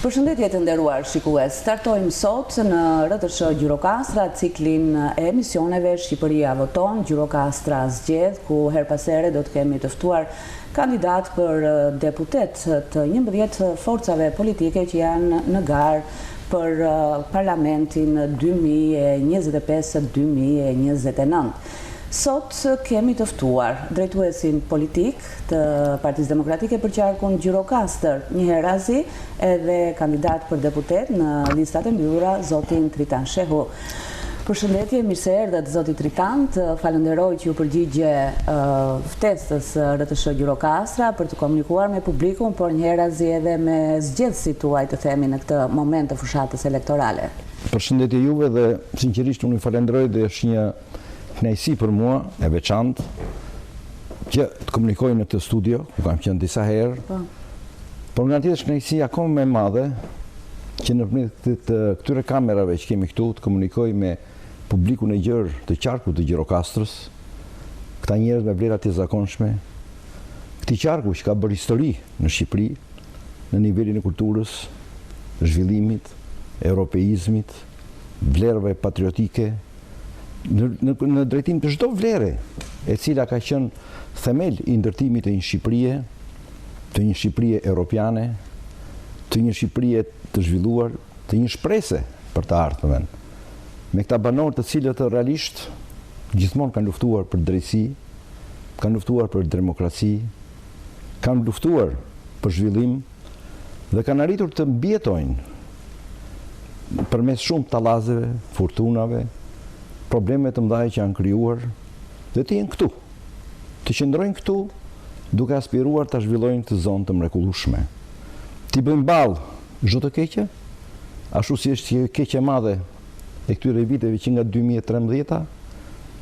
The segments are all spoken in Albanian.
Përshëndetje të nderuar shikues, startojmë sot në RTS Gjirokastra ciklin e emisioneve Shqipëria voton, Gjirokastra zgjedh, ku her pas here do të kemi të ftuar kandidat për deputet të 11 forcave politike që janë në garë për parlamentin 2025-2029. Sot kemi të ftuar drejtuesin politik të Partisë Demokratike për qarkun Gjirokastër, njëherëzi edhe kandidat për deputet në listat e mbyllura, zotin Tritan Shehu. Përshëndetje, mirë se erdhët zoti Tritan, falenderoj që ju përgjigje ftesës RTS Gjirokastra për të komunikuar me publikun, por njëherëzi edhe me zgjedhësit tuaj të themi në këtë moment të fushatës elektorale. Përshëndetje juve dhe sinqerisht unë ju falenderoj dhe është një kënaqësi për mua e veçantë që të komunikoj në këtë studio, ku kam qenë disa herë, por nga tjetër është kënaqësi akoma më e madhe që nëpërmjet këtyre kamerave që kemi këtu të komunikoj me publikun e gjerë të qarkut të Gjirokastrës, këta njerëz me vlera të zakonshme, këtij qarku që ka bërë histori në Shqipëri në nivelin e kulturës, zhvillimit, europeizmit, vlerave patriotike, në drejtim të çdo vlere e cila ka qenë themel i ndërtimit të një Shqipërie europiane, të një Shqipërie të zhvilluar, të një shpresë për të ardhmen. Me këta banorë të cilët realisht gjithmonë kanë luftuar për drejtësi, kanë luftuar për demokraci, kanë luftuar për zhvillim dhe kanë arritur të mbjetojnë përmes shumë tallazeve, fortunave, probleme të mëdha që janë krijuar dhe të jenë këtu, të qëndrojnë këtu duke aspiruar të zhvillojnë këtë zonë të mrekullueshme. T'i bëjmë ballë çdo të keqe, ashtu si është keqe e madhe e këtyre viteve që nga 2013,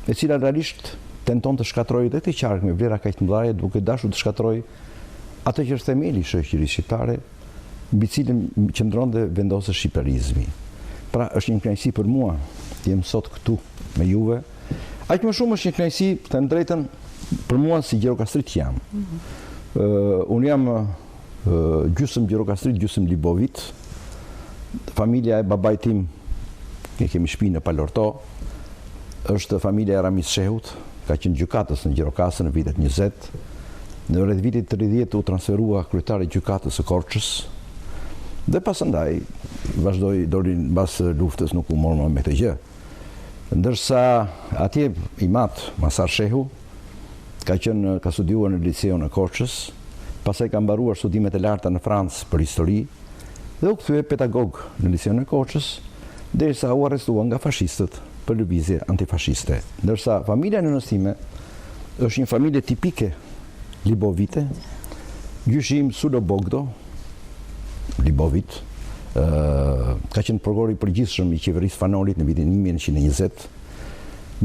e cila realisht tenton të shkatërrojë dhe të qark me vlera kaq të mëdha, duke dashur të shkatërrojë atë që është themeli i shoqërisë shqiptare, mbi cilën qëndron dhe vendoset shqiptarizmi. Pra është një kënaqësi për mua të jem sot këtu me juve. Aq më shumë është një kënaqësi, të them drejtën, për mua si Gjirokastrit jam. Unë jam gjysmë Gjirokastrit, gjysmë Libovit. Familja e babait tim, ne kemi shtëpi në Palorto, është familja e Ramis Shehut, ka qenë gjykatës në Gjirokastër në vitet 20. Në rreth vitit 30 u transferua kryetari i gjykatës së Korçës. Dhe pasandaj vazhdoi deri mbas luftës, nuk u morëm me këtë gjë. Ndërsa atje i mat Masar Shehu ka studiuar në liceun e Korçës, pastaj ka mbaruar studimet e larta në Francë për histori dhe u kthye pedagog në liceun e Korçës, derisa u arrestuan nga fashistët për lëvizje antifashiste. Ndërsa familja e nënës time është një familje tipike libovite, gjyshim Sulo Bogdo, Libovit, ka qenë prokuror i përgjithshëm i qeverisë Fanolit në vitin 1920.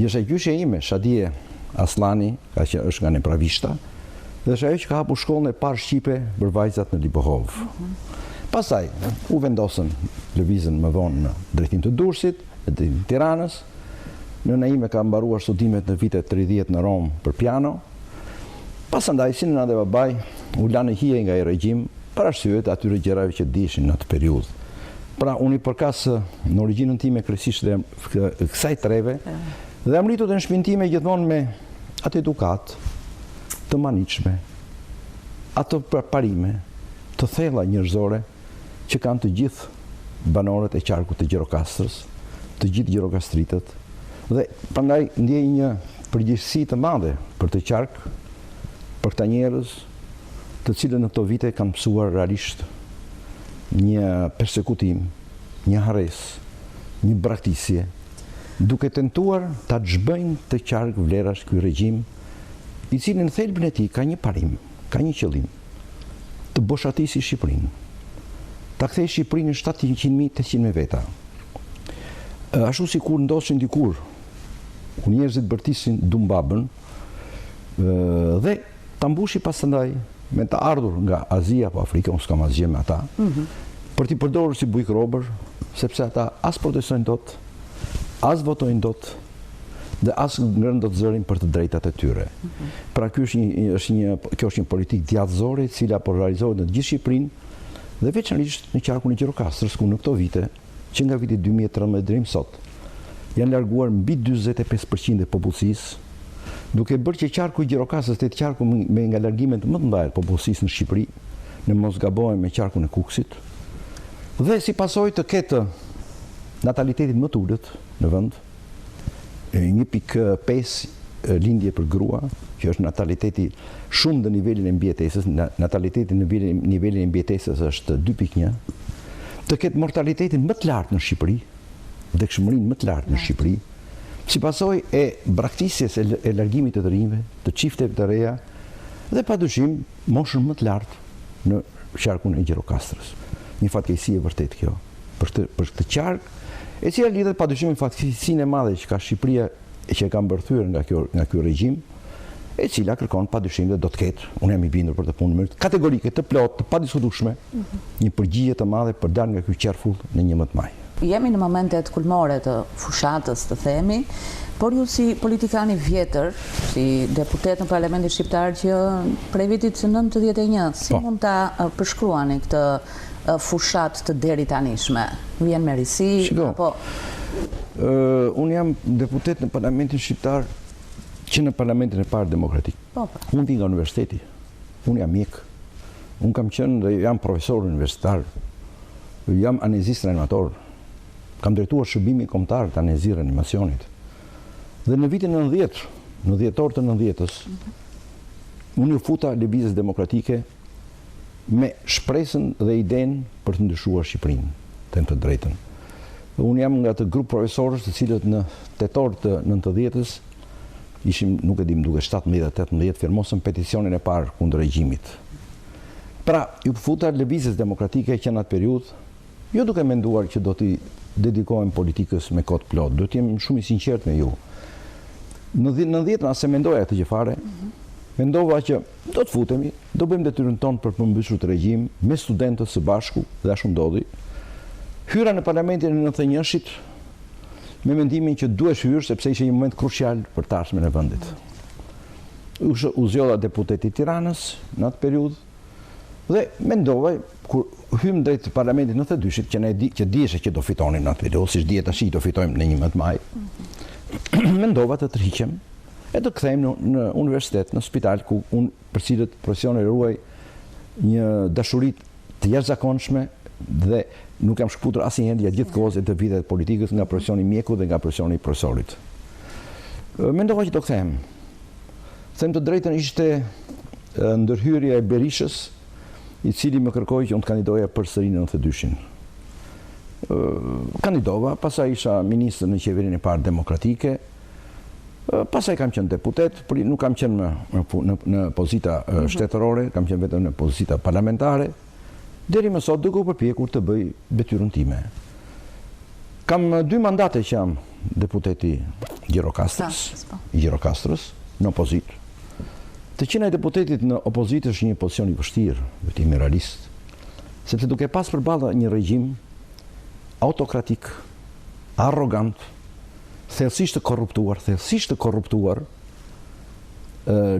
Njëse gjyshja ime, Shadie Aslani, është nga Nepravishta, dhe është ajo që ka hapur shkollën e parë shqipe për vajzat në Libohov. Pastaj u vendosën lëvizën më vonë në drejtim të Durrësit, në drejtim të Tiranës. Nëna ime ka mbaruar studimet në vitet 30 në Rom për piano. Pasandaj si nëna dhe babai u lanë hije nga ai regjim për arsye të atyre gjërave që dishin në atë periudhë. Pra unë i përkas në origjinën time kryesisht dhe kësaj treve dhe am rritur në shtëpinë time gjithmonë me atë edukat të manitshme, ato përparime të thella njerëzore që kanë të gjithë banorët e qarkut të Gjirokastrës, të gjithë gjirokastritët, dhe prandaj ndjej një përgjegjësi të madhe për të qark, për këta njerëz të cilën në këto vite kanë mësuar realisht një persekutim, një harresë, një braktisje, duke tentuar ta zhbëjnë të qark vlerash ky regjim, i cili në thelbin e tij ka një parim, ka një qëllim, të boshatisi Shqipërinë, ta kthejë Shqipërinë në 700.000-800.000 veta. Ashtu si kur ndoshin dikur, ku njerëzit bërtisin dumbabën dhe ta mbushi pasandaj me të ardhur nga Azia apo Afrika, unë s'kam asgjë me ata, për t'i përdorur si bujk robër, sepse ata as protestojnë dot, as votojnë dot, dhe as ngërën dot zërin për të drejtat e tyre. Pra kjo është një politikë djathtëzore, e cila po realizohet në gjithë Shqipërinë Dhe veçanërisht në qarkun e Gjirokastrës, ku në këto vite, që nga viti 2013 deri më sot, janë larguar mbi 45% e popullsisë, duke bërë që qarku i Gjirokastrës të jetë qarku me nga largimet më të mëdha të popullsisë në Shqipëri, në mos gabohem me qarkun e Kukësit, dhe si pasojë të ketë natalitetin më të ulët në vend, 1.5 lindje për grua, që është nataliteti shumë në nivelin e mbjetesës, nataliteti në nivelin e mbjetesës është 2.1, të ketë mortalitetin më të lartë në Shqipëri, vdekshmërinë më të lartë në Shqipëri, si pasojë e braktisjes e largimit të rinjve, të çifteve të reja, dhe padyshim moshën më të lartë në qarkun e Gjirokastrës. Një fatkeqësi e vërtet kjo. Për këtë qark, e cila lidhet padyshim me fatkeqësinë e madhe që ka Shqipëria e që ka mbërthyer nga ky regjim, e cila kërkon padyshim dhe do të ketë, unë jam i bindur për të punë kategorike, të plotë, të padiskutueshme, një përgjigje të madhe për dalë nga ky qerfull në 11 maj. Jemi në momentet kulmore të fushatës, të themi, por ju si politikani vjetër, si deputet në Parlamentin Shqiptar që prej vitit 91, si mund ta përshkruani këtë fushat të deri tanishme? Vjen me risi? Apo... Unë jam deputet në Parlamentin Shqiptar që në Parlamentin e parë demokratik. Unë vi nga universiteti, unë jam mjek, unë kam qenë dhe jam profesor universitar, jam anestezist reanimator, kam drejtuar shërbimin kombëtar të anestezi reanimacionit. Dhe në vitin 90, në dhjetor të 90-s, unë u futa lëvizjes demokratike me shpresën dhe idenë për të ndryshuar Shqipërinë, të drejtën. Unë jam nga të grup profesorës të cilët në tetor të 90-s, ishim, nuk e dim, duke 17-18, firmosën peticionin e parë kundër regjimit. Pra, ju futa lëvizjes demokratike që në atë periudhë, jo duke menduar që do t'i dedikohem politikës me kohë plot, do t'jem shumë i sinqert me ju. Në 90 nëse mendoja këtë gjë fare, mendova që do të futemi, do bëjmë detyrën tonë për përmbysur të regjim, me studentët së bashku, dhe ashtu ndodhi. Hyra në Parlamentin e 91-shit, me mendimin që duhet hyrë sepse ishte një moment krucial për të ardhmen e vendit. U zgjodha deputeti i Tiranës në atë periudhë dhe mendova kur hym drejt Parlamentit 92-shit që dieshe që do fitonin në atë periudhë, siç dihet tash do fitojmë në 11 maj. Mendova të tërhiqem e të kthejmë në universitet, në spital ku unë përcillet profesioni ruaj një dashuri të jashtëzakonshme dhe nuk jam shkputur asnjëherë gjatë gjithë kohës të vitet politikës nga profesioni mjeku dhe nga profesioni profesorit. Mendova që do kthehem. Them të drejtën, ishte ndërhyrja e Berishës, i cili më kërkoi që unë të kandidoja përsëri në 92-shin. Kandidova, pastaj isha ministër në qeverinë e parë demokratike, pastaj kam qenë deputet, por nuk kam qenë në pozita shtetërore, kam qenë vetëm në pozita parlamentare. Deri më sot duke u përpjekur të bëj detyrën time. Kam 2 mandate që jam deputeti i Gjirokastrës në opozitë. Të qenë deputetit në opozitë është një pozicion i vështirë, duhet jemi realist, sepse duke pas përballë një regjim autokratik, arrogant, thellësisht të korruptuar,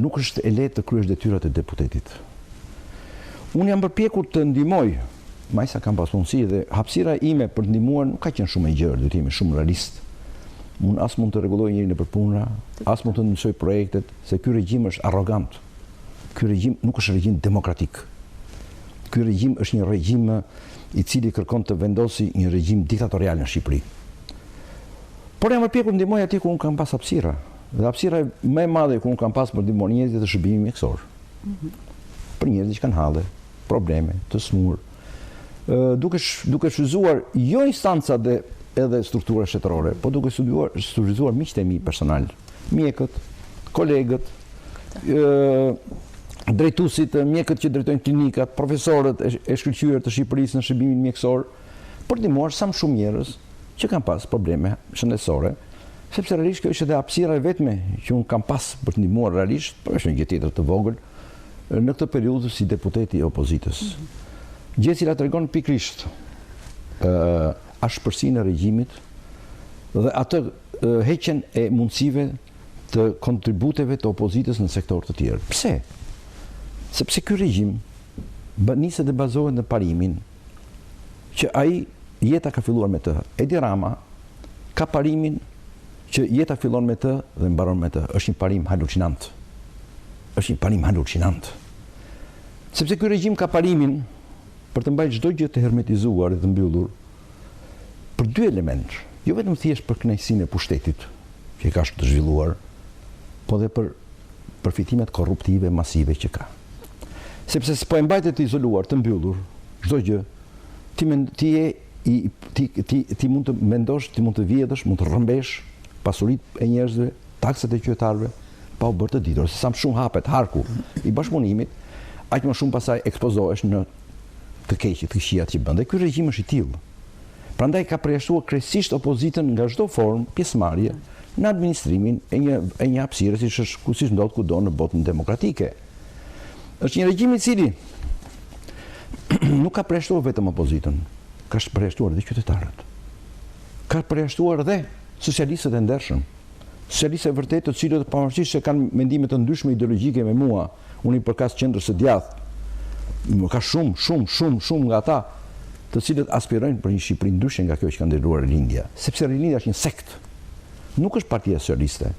nuk është e lehtë të kryesh detyrat e deputetit. Unë jam përpjekur të ndihmoj, majsa kam pas mundësi dhe hapësira ime për të ndihmuar nuk ka qenë shumë e gjerë, duhet të jemi shumë realist. Unë as mund të rregulloj njërin nëpër puna, as mund të ndryshoj projektet, se ky regjim është arrogant. Ky regjim nuk është regjim demokratik. Ky regjim është një regjim i cili kërkon të vendosi një regjim diktatorial në Shqipëri. Por jam përpjekur të ndihmoj atje ku unë kam pas hapësira. Dhe hapësira më e madhe ku unë kam pas për të ndihmuar njerëzit të shërbimit mjekësor. Për njerëzit që kanë halle, probleme, të smur, duke shfrytzuar jo instancat dhe edhe struktura shtetërore, po duke shfrytzuar miqtë e mi personal, mjekët, kolegët, drejtuesit, mjekët që drejtojnë klinikat, profesorët e shkëlqyer të Shqipërisë në shërbimin mjekësor, për të ndihmuar sa më shumë njerëz që kanë pas probleme shëndetësore, sepse realisht kjo është edhe hapësira e vetme që unë kam pas për të ndihmuar realisht, por është një gjë tjetër të vogël, në këtë periudhë si deputeti i opozitës. Gjë e cila tregon pikërisht ashpërsinë e regjimit dhe atë heqjen e mundësive të kontributeve të opozitës në sektor të tjerë. Pse? Sepse ky regjim niset dhe bazohet në parimin që ai jeta ka filluar me të. Edi Rama ka parimin që jeta fillon me të dhe mbaron me të. Është një parim halucinant. Është një parim halucinant. Sepse ky regjim ka parimin për të mbajtur çdo gjë të hermetizuar dhe të mbyllur për dy elementë. Jo vetëm thjesht për kënaqësinë e pushtetit që ka të zhvilluar, po dhe për përfitimet korruptive masive që ka. Sepse s'po e mbajtet të izoluar, të mbyllur çdo gjë, ti mund të mendosh, ti mund të vjedhësh, mund të rrëmbesh pasuritë e njerëzve, taksat e qytetarëve, pa u bërë të ditur. Se sa më shumë hapet harku i bashkëpunimit, aq më shumë pasaj ekspozohesh në të keqit, të këqijat që bën. Dhe ky regjim është i tillë. Prandaj ka përjashtuar krejtësisht opozitën nga çdo formë pjesëmarrje në administrimin e një hapësire siç ndodh kudo në botën demokratike. Është një regjim i cili nuk ka përjashtuar vetëm opozitën, ka përjashtuar edhe qytetarët. Ka përjashtuar edhe socialistët e ndershëm. Socialistët e vërtetë, të cilët pavarësisht se kanë mendime të ndryshme ideologjike me mua, unë i përkas qendrës së djathtë, ka shumë nga ata të cilët aspirojnë për një Shqipëri ndryshe nga kjo që ka ndërruar Rilindja. Sepse Rilindja është një sekt. Nuk është Partia Socialiste.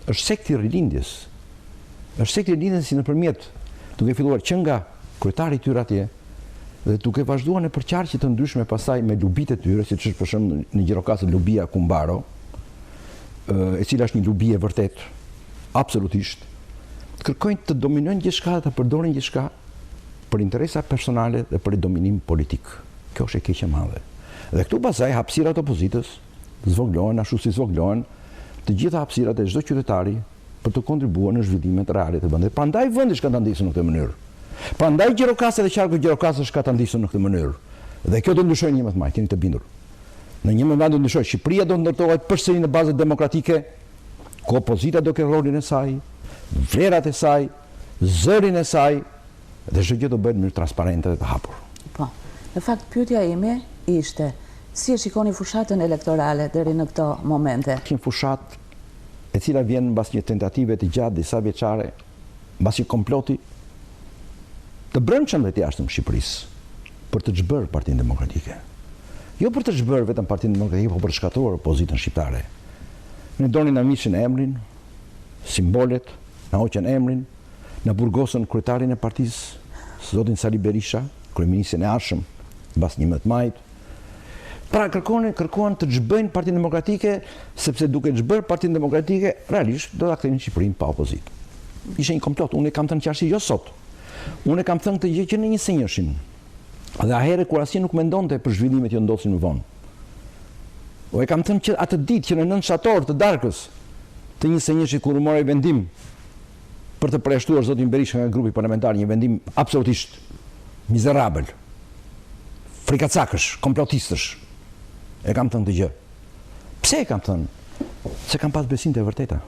Është sekti i Rilindjes. Është sekti i Rilindjes si nëpërmjet duke filluar që nga kryetari i tyre atje dhe duke vazhduar në përqarqe të ndryshme pastaj me lubitë e tyre, siç është për shembull në Gjirokastër lubia Kumbaro, e cila është një lubi e vërtet, absolutisht, kërkojnë të dominojnë gjithçka dhe të përdorin gjithçka për interesa personale dhe për dominim politik. Kjo është e keqe e madhe. Dhe këtu pastaj hapësirat e opozitës zvoglohen ashtu si zvoglohen të gjitha hapësirat e çdo qytetari për të kontribuar në zhvillimet reale të vendit. Prandaj vendi ka ta ndisur në këtë mënyrë. Prandaj Gjirokastra dhe qarku Gjirokastrës ka ta ndisur në këtë mënyrë. Dhe kjo do të ndryshojë një më të madh, jeni të bindur. Në një moment do të ndryshojë. Shqipëria do të ndërtohet përsëri në bazë demokratike, ku opozita do ketë rolin e saj, vlerat e saj, zërin e saj, dhe çdo gjë do bëhet në mënyrë transparente dhe të hapur. Po. Në fakt pyetja ime ishte si e shikoni fushatën elektorale deri në këto momente? Një fushatë e cila vjen mbas një tentative të gjatë disa vjeçare, mbas një komploti të brendshëm dhe të jashtëm Shqipërisë për të çbërë Partinë Demokratike. Jo për të çbërë vetëm Partinë Demokratike, por për të shkatruar opozitën shqiptare. Ne donin na mishin emrin, simbolet, na hoqën emrin, na burgosën kryetarin e partisë, zotin Sali Berisha, kryeministin e arshëm, mbas 11 majit. Pra kërkuan të çbëjnë Partinë Demokratike, sepse duke çbërë Partinë Demokratike, realisht do ta kthejnë Shqipërinë pa opozitë. Ishte një komplot, unë e kam thënë qartësisht jo sot. Unë e kam thënë këtë gjë që në 21-shin. Dhe aherë kur asnjë nuk mendonte për zhvillimet që ndodhin më vonë. O e kam thënë që atë ditë që në 9 shtator të darkës të 21-shit kur morë vendim për të përjashtuar zotin Berisha nga grupi parlamentar, një vendim absolutisht mizerabël, frikacakësh, komplotistësh. E kam thënë të gjë. Pse e kam thënë? Se kam pas besim të e vërteta.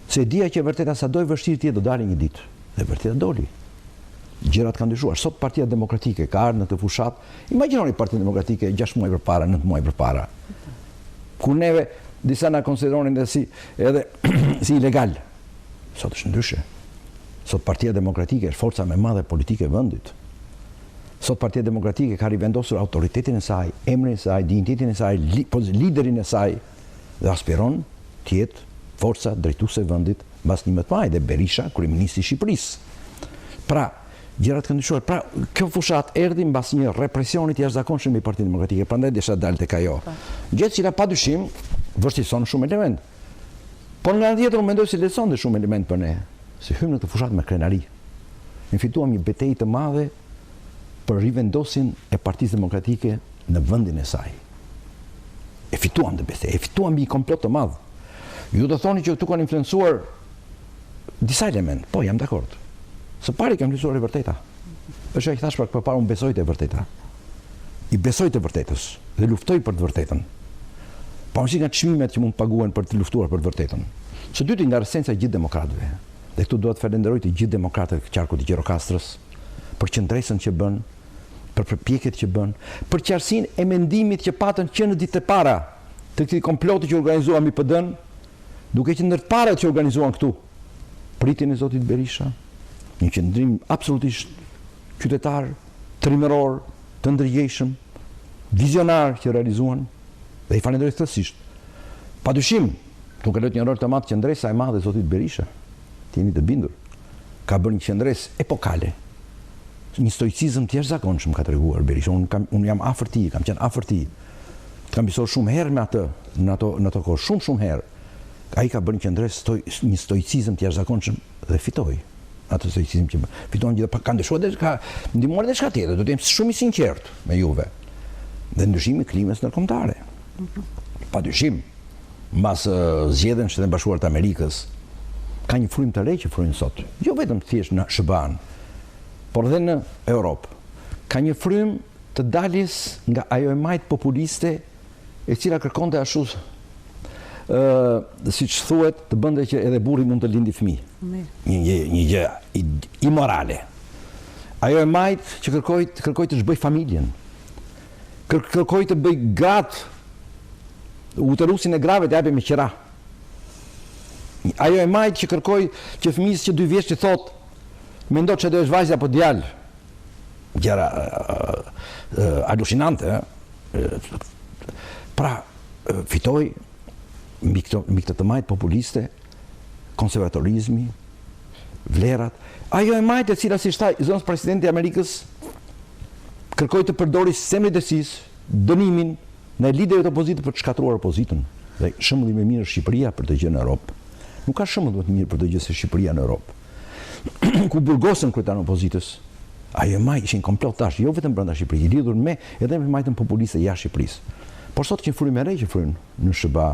Se dija që e vërteta sa doj vështirë tjetë do dali një ditë. Dhe vërteta doli. Gjërat kanë ndryshuar. Sot Partia Demokratike ka ardhur në të fushat. Imagjinoni Partinë Demokratike 6 muaj përpara, 9 muaj përpara. Kur neve disa na konsideronin edhe si ilegal. Sot është ndryshe. Sot Partia Demokratike është forca më e madhe politike e vendit. Sot Partia Demokratike ka rivendosur autoritetin e saj, emrin e saj, dinjitetin e saj, liderin e saj dhe aspiron të jetë forca drejtuese e vendit mbas 11 majit dhe Berisha, kryeministri i Shqipërisë. Pra, gjërat kanë ndryshuar. Pra, kjo fushat erdhi mbas një represioni të jashtëzakonshëm me Partinë Demokratike, prandaj desha dalë tek ajo. Gjë që padyshim vështirëson shumë element. Por nga ana tjetër unë mendoj se lehtësonte shumë element për ne, se hym në këtë fushat me krenari. Ne fituam një betejë të madhe për rivendosjen e Partisë Demokratike në vendin e saj. E fituam të betejë, e fituam një komplot të madh. Ju do thoni që këtu kanë influencuar disa element, po jam dakord. Së pari kam influencuar e vërteta. Është që thash përpara unë besoj te e vërteta. I besoj të vërtetës dhe luftoj për të vërtetën. Pavarësisht nga çmimet që mund të paguhen për të luftuar për të vërtetën. Së dyti nga esenca e gjithë demokratëve. Dhe këtu duhet falenderoj të gjithë demokratët e qarkut të Gjirokastrës për qëndresën që bën, për përpjekjet që bën, për qartësinë e mendimit që patën që në ditët e para të këtij komploti që organizuam mbi PD-n, duke që ndër të parët që organizuan këtu, pritin e zotit Berisha, një qëndrim absolutisht qytetar, trimëror, të ndërgjegjshëm, vizionar që realizuan dhe i falenderoj thellësisht. Padyshim, duke lëtë një rol të madh qendresa e madhe e zotit Berisha, të jeni të bindur, ka bërë një qendresë epokale, një stoicizëm të jashtëzakonshëm ka treguar Berisha. Unë jam afër tij, kam qenë afër tij. Kam biseduar shumë herë me atë në ato kohë, shumë herë. Ai ka bërë një qendresë një stoicizëm të jashtëzakonshëm dhe fitoi. Atë stoicizëm që fiton gjithë ka ndryshuar dhe ka ndihmuar edhe çka tjetër. Do të jem shumë i sinqert me juve. Dhe ndryshimi i klimës ndërkombëtare. Padyshim, mbas zgjedhjeve në Shtetet Bashkuara të Amerikës, ka një frym të re që fryn sot. Jo vetëm thjesht në SBA-n, por edhe në Europë. Ka një frym të daljes nga ajo e majt populiste e cila kërkonte ashtu siç thuhet të bënte që edhe burri mund të lindi fëmijë. Një gjë imorale. Ajo e majt që kërkoi të zhbëj familjen. Kërkoi të bëj gratë uterusin e grave të japë me qira. Ajo e majt që kërkoi që fëmijës që 2 vjeç të thotë mendo që do është vajzë apo djalë. Gjëra alucinante. Pra, fitoi mbi këtë të majt populiste, konservatorizmi, vlerat. Ajo e majt e cila si shtaj zonës presidenti i Amerikës kërkoi të përdori sistemin e drejtësisë, dënimin në liderët e opozitës për të shkatruar opozitën. Dhe shembulli më i mirë është Shqipëria për të gjë në Europë. Nuk ka shembull më të mirë për të gjë se Shqipëria në Europë. Ku burgosën kryetarën e opozitës, ajo e majt ishin komplotash, jo vetëm brenda Shqipërisë, lidhur me edhe me majtën populiste jashtë Shqipërisë. Por sot që frymë e re që fryn në SBA,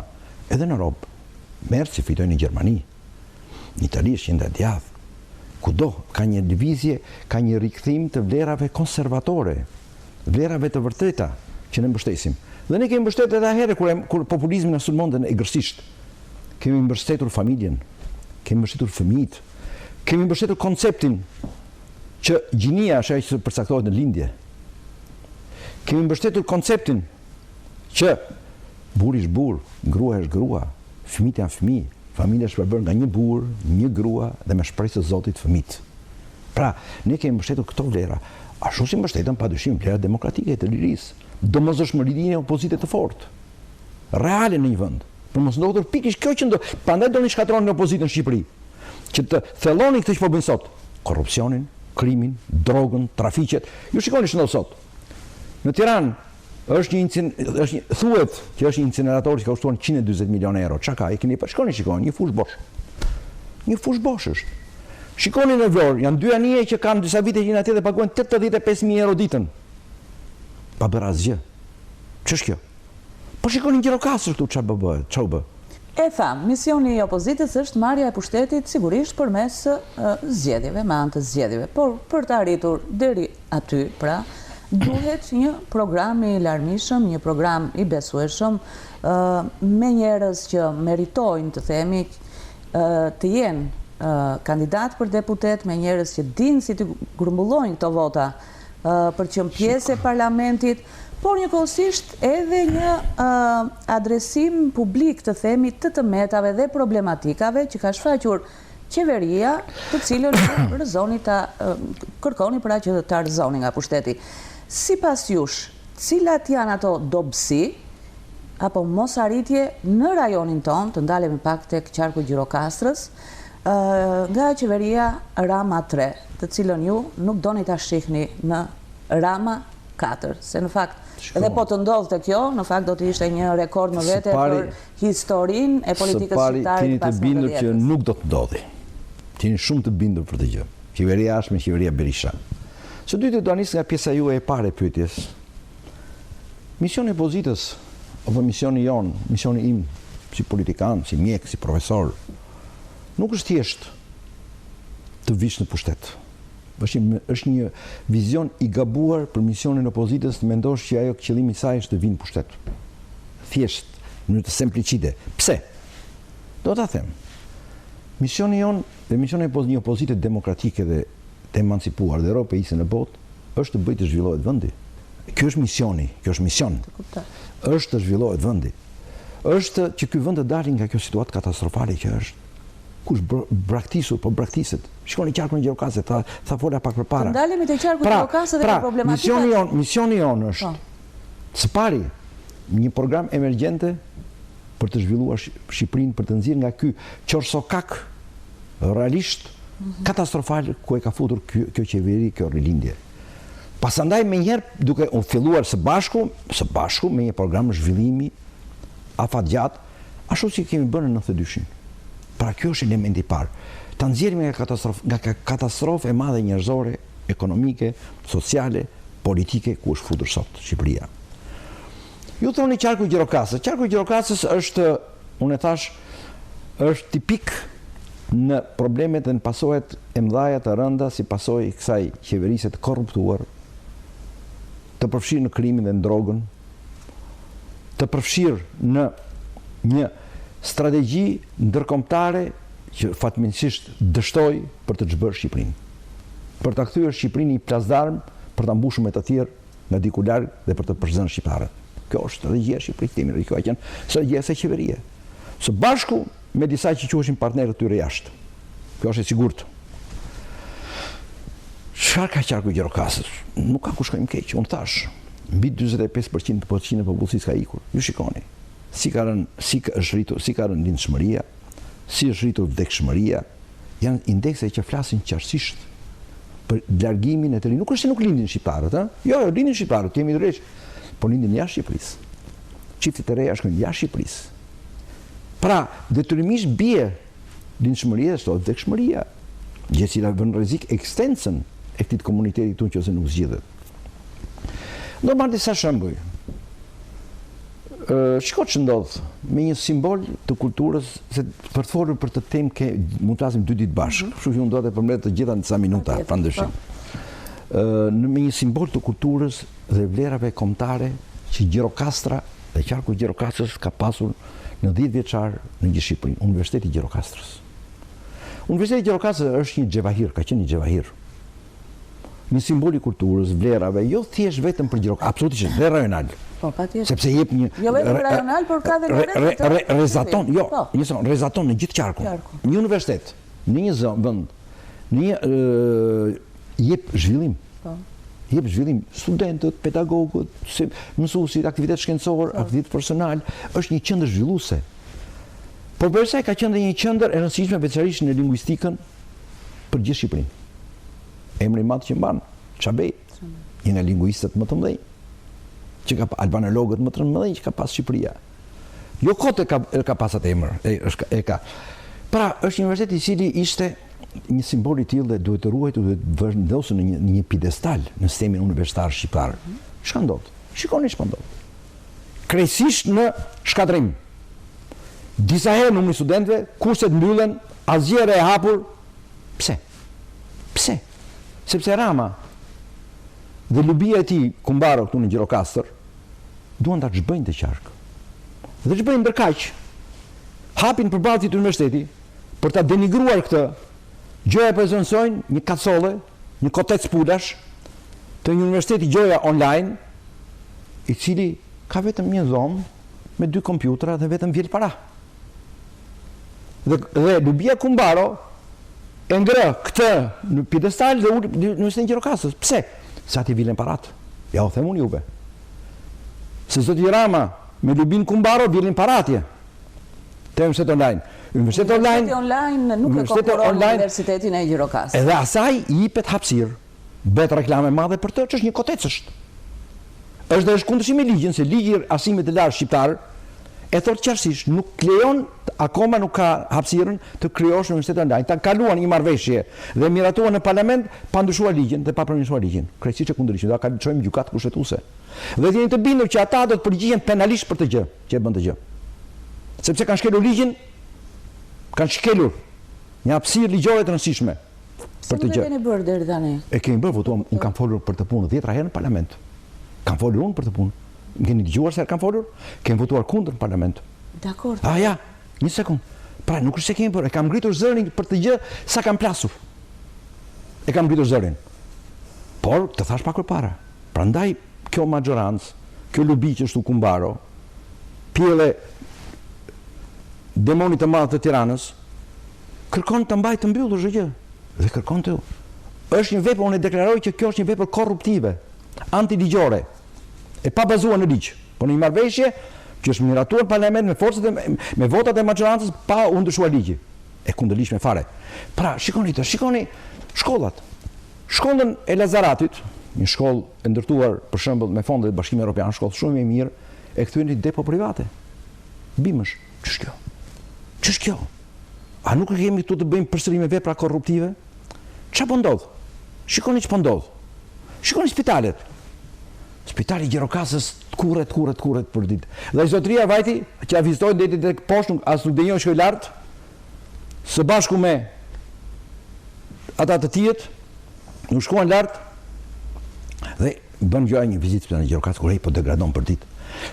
edhe në Europë, Merci fitoi në Gjermani, në Itali është qendra e djathtë. Kudo ka një lëvizje, ka një rikthim të vlerave konservatore, vlerave të vërteta që ne mbështesim. Dhe ne kemi mbështetur edhe herë kur populizmi na sulmonte egërsisht. Kemi mbështetur familjen, kemi mbështetur fëmijët, kemi mbështetur konceptin që gjinia është ajo që përcaktohet në lindje. Kemi mbështetur konceptin që burri është burr, grua është grua, fëmijët janë fëmijë, familja është përbërë nga një burr, një grua dhe me shpresë të Zotit fëmijët. Pra, ne kemi mbështetur këto vlera, ashtu si mbështetëm padyshim vlerat demokratike të lirisë, domosdoshmërinë e opozitës të fortë, reale në një vend. Për mos ndodhur pikërisht kjo që prandaj doni shkatronin opozitën në Shqipëri, që të thelloni këtë që po bëjnë sot, korrupsionin, krimin, drogën, trafiqet. Ju shikoni ç'ndodh sot. Në Tiranë thuhet që është një incinerator që ka kushtuar 140 milionë euro. Çka ka? E keni pa shikoni, një fush bosh. Një fush bosh është. Shikoni në Vlorë, janë 2 anije që kanë disa vite që janë atje dhe paguajnë 85.000 euro ditën. Pa bërë asgjë. Ç'është kjo? Po shikoni Gjirokastër këtu çfarë bëhet, ç'u bë. E tham, misioni i opozitës është marrja e pushtetit sigurisht përmes zgjedhjeve, me anë të zgjedhjeve, por për të arritur deri aty, pra, duhet një program i larmishëm, një program i besueshëm, me njerëz që meritojnë të themi të jenë kandidat për deputet, me njerëz që dinë si të grumbullojnë këto vota për që në pjesë e parlamentit, por njëkohësisht edhe një adresim publik të themi të metave dhe problematikave që ka shfaqur qeveria, të cilën kërkoni pra që të rrëzoni nga pushteti. Sipas jush, cilat janë ato dobësi apo mos arritje në rajonin tonë, të ndalemi pak tek qarku Gjirokastrës, nga qeveria Rama 3, të cilën ju nuk doni ta shihni në Rama 4, se në fakt edhe po të ndodhte kjo, në fakt do të ishte një rekord më vete për historinë e politikës shqiptare të pas 90-ës. Së pari, keni të bindur që nuk do të ndodhi. Keni shumë të bindur për të gjë. Qeveria është me qeveria Berisha. Së dytë do nis nga pjesa juaj e parë e pyetjes. Misioni i opozitës, apo misioni jon, misioni im si politikan, si mjek, si profesor, nuk është thjesht të vish në pushtet. Është një vizion i gabuar për misionin e opozitës të mendosh që ajo qëllimi i saj është të vinë në pushtet. Thjesht, në mënyrë të simplicite. Pse? Do ta them. Misioni jon dhe misioni i një opozite demokratike dhe të emancipuar dhe europeiste në botë është të bëjë të zhvillohet vendi. Ky është misioni, kjo është mision. Është të zhvillohet vendi. Është që ky vend të dalë nga kjo situatë katastrofale që është. kush braktisur, po braktiset. Shikoni qarkun e Gjirokasit, tha fola pak përpara. Ndalemi te qarku i Gjirokasit dhe ka problematika. Misioni jon është së pari një program emergjente për të zhvilluar Shqipërinë, për të nxjerrë nga ky qorsokak realisht katastrofal ku e ka futur kjo qeveri, kjo rilindje. Pasandaj me njerë duke u filluar së bashku me një program zhvillimi afatgjat, ashtu si kemi bërë në 92-shin. Pra kjo është elementi i parë. Ta nxjerrim nga katastrofë e madhe njerëzore, ekonomike, sociale, politike ku është futur sot Shqipëria. Ju thoni qarku i Gjirokasës. Qarku i Gjirokasës është, unë e thash, është tipik në problemet dhe në pasojat e mëdhaja të rënda si pasojë i kësaj qeverisje të korruptuar, të përfshirë në krimin dhe në drogën, të përfshirë në një strategji ndërkombëtare që fatmirësisht dështoi për të çbërë Shqipërinë. Për ta kthyer Shqipërinë i plasdarm për ta mbushur me të tjerë nga diku larg dhe për të përzënë shqiptarët. Kjo është strategjia e Shqipërisë, themi, kjo ka qenë strategjia e kësaj qeverie. Së bashku me disa që quheshin partnerët tyre jashtë. Kjo është e sigurt. Çfarë ka qarku i Gjirokasës? Nuk ka ku shkojmë keq. Unë thash, mbi 45% e popullsisë ka ikur. Ju shikoni. Si ka rënë lindshmëria, si është rritur vdekshmëria, janë indekse që flasin qartësisht për largimin e të rinj. Nuk është se nuk lindin shqiptarët, Jo, lindin shqiptarët, kemi drejt, por lindin jashtë Shqipërisë. Çiftet e reja shkojnë jashtë Shqipërisë. Pra, detyrimisht bie lindshmëria dhe sot vdekshmëria, gjë që vën rrezik ekstensën e këtij komuniteti tonë nëse nuk zgjidhet. Do marr disa shembuj. Shiko që ndodh me një simbol të kulturës, se për të folur për të temë mund të flasim 2 ditë bashkë, kështu që unë do të përmbledh të gjitha në disa minuta, pa ndryshim. Me një simbol të kulturës dhe vlerave kombëtare që Gjirokastra dhe qarku i Gjirokastrës ka pasur në 10 vjeçar në gjithë Shqipërinë, Universiteti i Gjirokastrës. Universiteti i Gjirokastrës është një xhevahir, ka qenë një xhevahir. Një simbol i kulturës, vlerave, jo thjesht vetëm për Gjirokastër, absolutisht dhe rajonal. Sepse jep një jo vetëm rajonal, por ka dhe rezaton, rezaton në gjithë qarkun. Një universitet, në një vend, në një jep zhvillim. Jep zhvillim studentët, pedagogët, mësuesit, aktivitet shkencor, aktivitet personal, është një qendër zhvilluese. Por përsa ka qenë një qendër e rëndësishme veçanërisht në lingvistikën për gjithë Shqipërinë. Emri i madh që mban, Çabej, një nga lingvistët më të mëdhenj, që ka albanologët më të mëdhenj që ka pas Shqipëria. Jo kot e ka pas atë emër, Pra, është një universitet i cili ishte një simbol i tillë dhe duhet të ruajtur, duhet të vendosur në një piedestal në sistemin universitar shqiptar. Çka ndodh? Shikoni çfarë ndodh. Krejtësisht në shkatrim. Disa herë numri studentëve, kurset mbyllen, asgjë e hapur. Pse? Sepse Rama dhe lubia e tij Kumbaro këtu në Gjirokastër duan ta çbëjnë të qark. Dhe çbëjnë ndërkaq. Hapin përballë të universiteti për ta denigruar këtë. Gjoja prezentojnë një kacolle, një kotec pulash të një universiteti Gjoja online, i cili ka vetëm një dhomë me 2 kompjutra dhe vetëm vjel para. Dhe lubia Kumbaro e ngrë këtë në piedestal dhe në Universitetin e Gjirokastës. Pse? Se ati vilen parat. Ja u them unë juve. Se zoti Rama me lubin Kumbaro vilen paratje. Te Universiteti online. Universiteti online nuk e konkuron Universitetin e Gjirokastës. Edhe asaj i jepet hapësirë. Bëhet reklame madhe për të, që është një kotec është. Është dhe është kundërshtim me ligjin, se ligji i arsimit të lartë shqiptar e thotë qartësisht, nuk lejon, akoma nuk ka hapësirën të krijosh në Universitetin online. Ta kaluan një marrëveshje dhe miratuan në parlament pa ndryshuar ligjin dhe pa përmirësuar ligjin. Krejtësisht e kundërshtim, do ta kalojmë gjykatë kushtetuese. Dhe jeni të bindur që ata do të përgjigjen penalisht për të gjë, që e bën të gjë. Sepse kanë shkelur ligjin, kanë shkelur një hapësirë ligjore të rëndësishme për të gjë. Çfarë keni bërë deri tani? E kemi bërë, votuam, unë kam folur për të punë 10 herë në parlament. Kam folur unë për të punë. Keni dëgjuar se kam folur? Kemi votuar kundër në parlament. Dakor. Ja, një sekond. Pra nuk është se kemi bërë, e kam ngritur zërin për të gjë sa kam plasur. E kam ngritur zërin. Por të thash pak përpara. Prandaj kjo maxhorancë, kjo lubi që është u Kumbaro, pjelle demonit të madh të Tiranës, kërkon të mbajë të mbyllur çdo gjë. Dhe kërkon të. Është një vepër, unë e deklaroj që kjo është një vepër korruptive, antiligjore, e pa bazuar në ligj. Po në një marrëveshje që është miratuar parlament me forcat me votat e majorancës pa u ndryshuar ligji. E kundërligjshme fare. Pra, shikoni shkollat. Shkollën e Lazaratit, një shkollë e ndërtuar për shembull me fonde të Bashkimit Evropian, shkollë shumë e mirë, e kthyen në depo private. Bimësh, ç'është kjo? A nuk kemi këtu të bëjmë përsëri me vepra korruptive? Ç'a po ndodh? Shikoni ç'po ndodh. Shikoni spitalet. Spitali Gjirokastës kurret për ditë. Dhe zotëria vajti që ja vizitojnë deri tek poshtë, as nuk dënjon shkoj lart, së bashku me ata të tjerë, nuk shkuan lart dhe bën gjëra një vizitë spitalit Gjirokastës kur ai po degradon për ditë.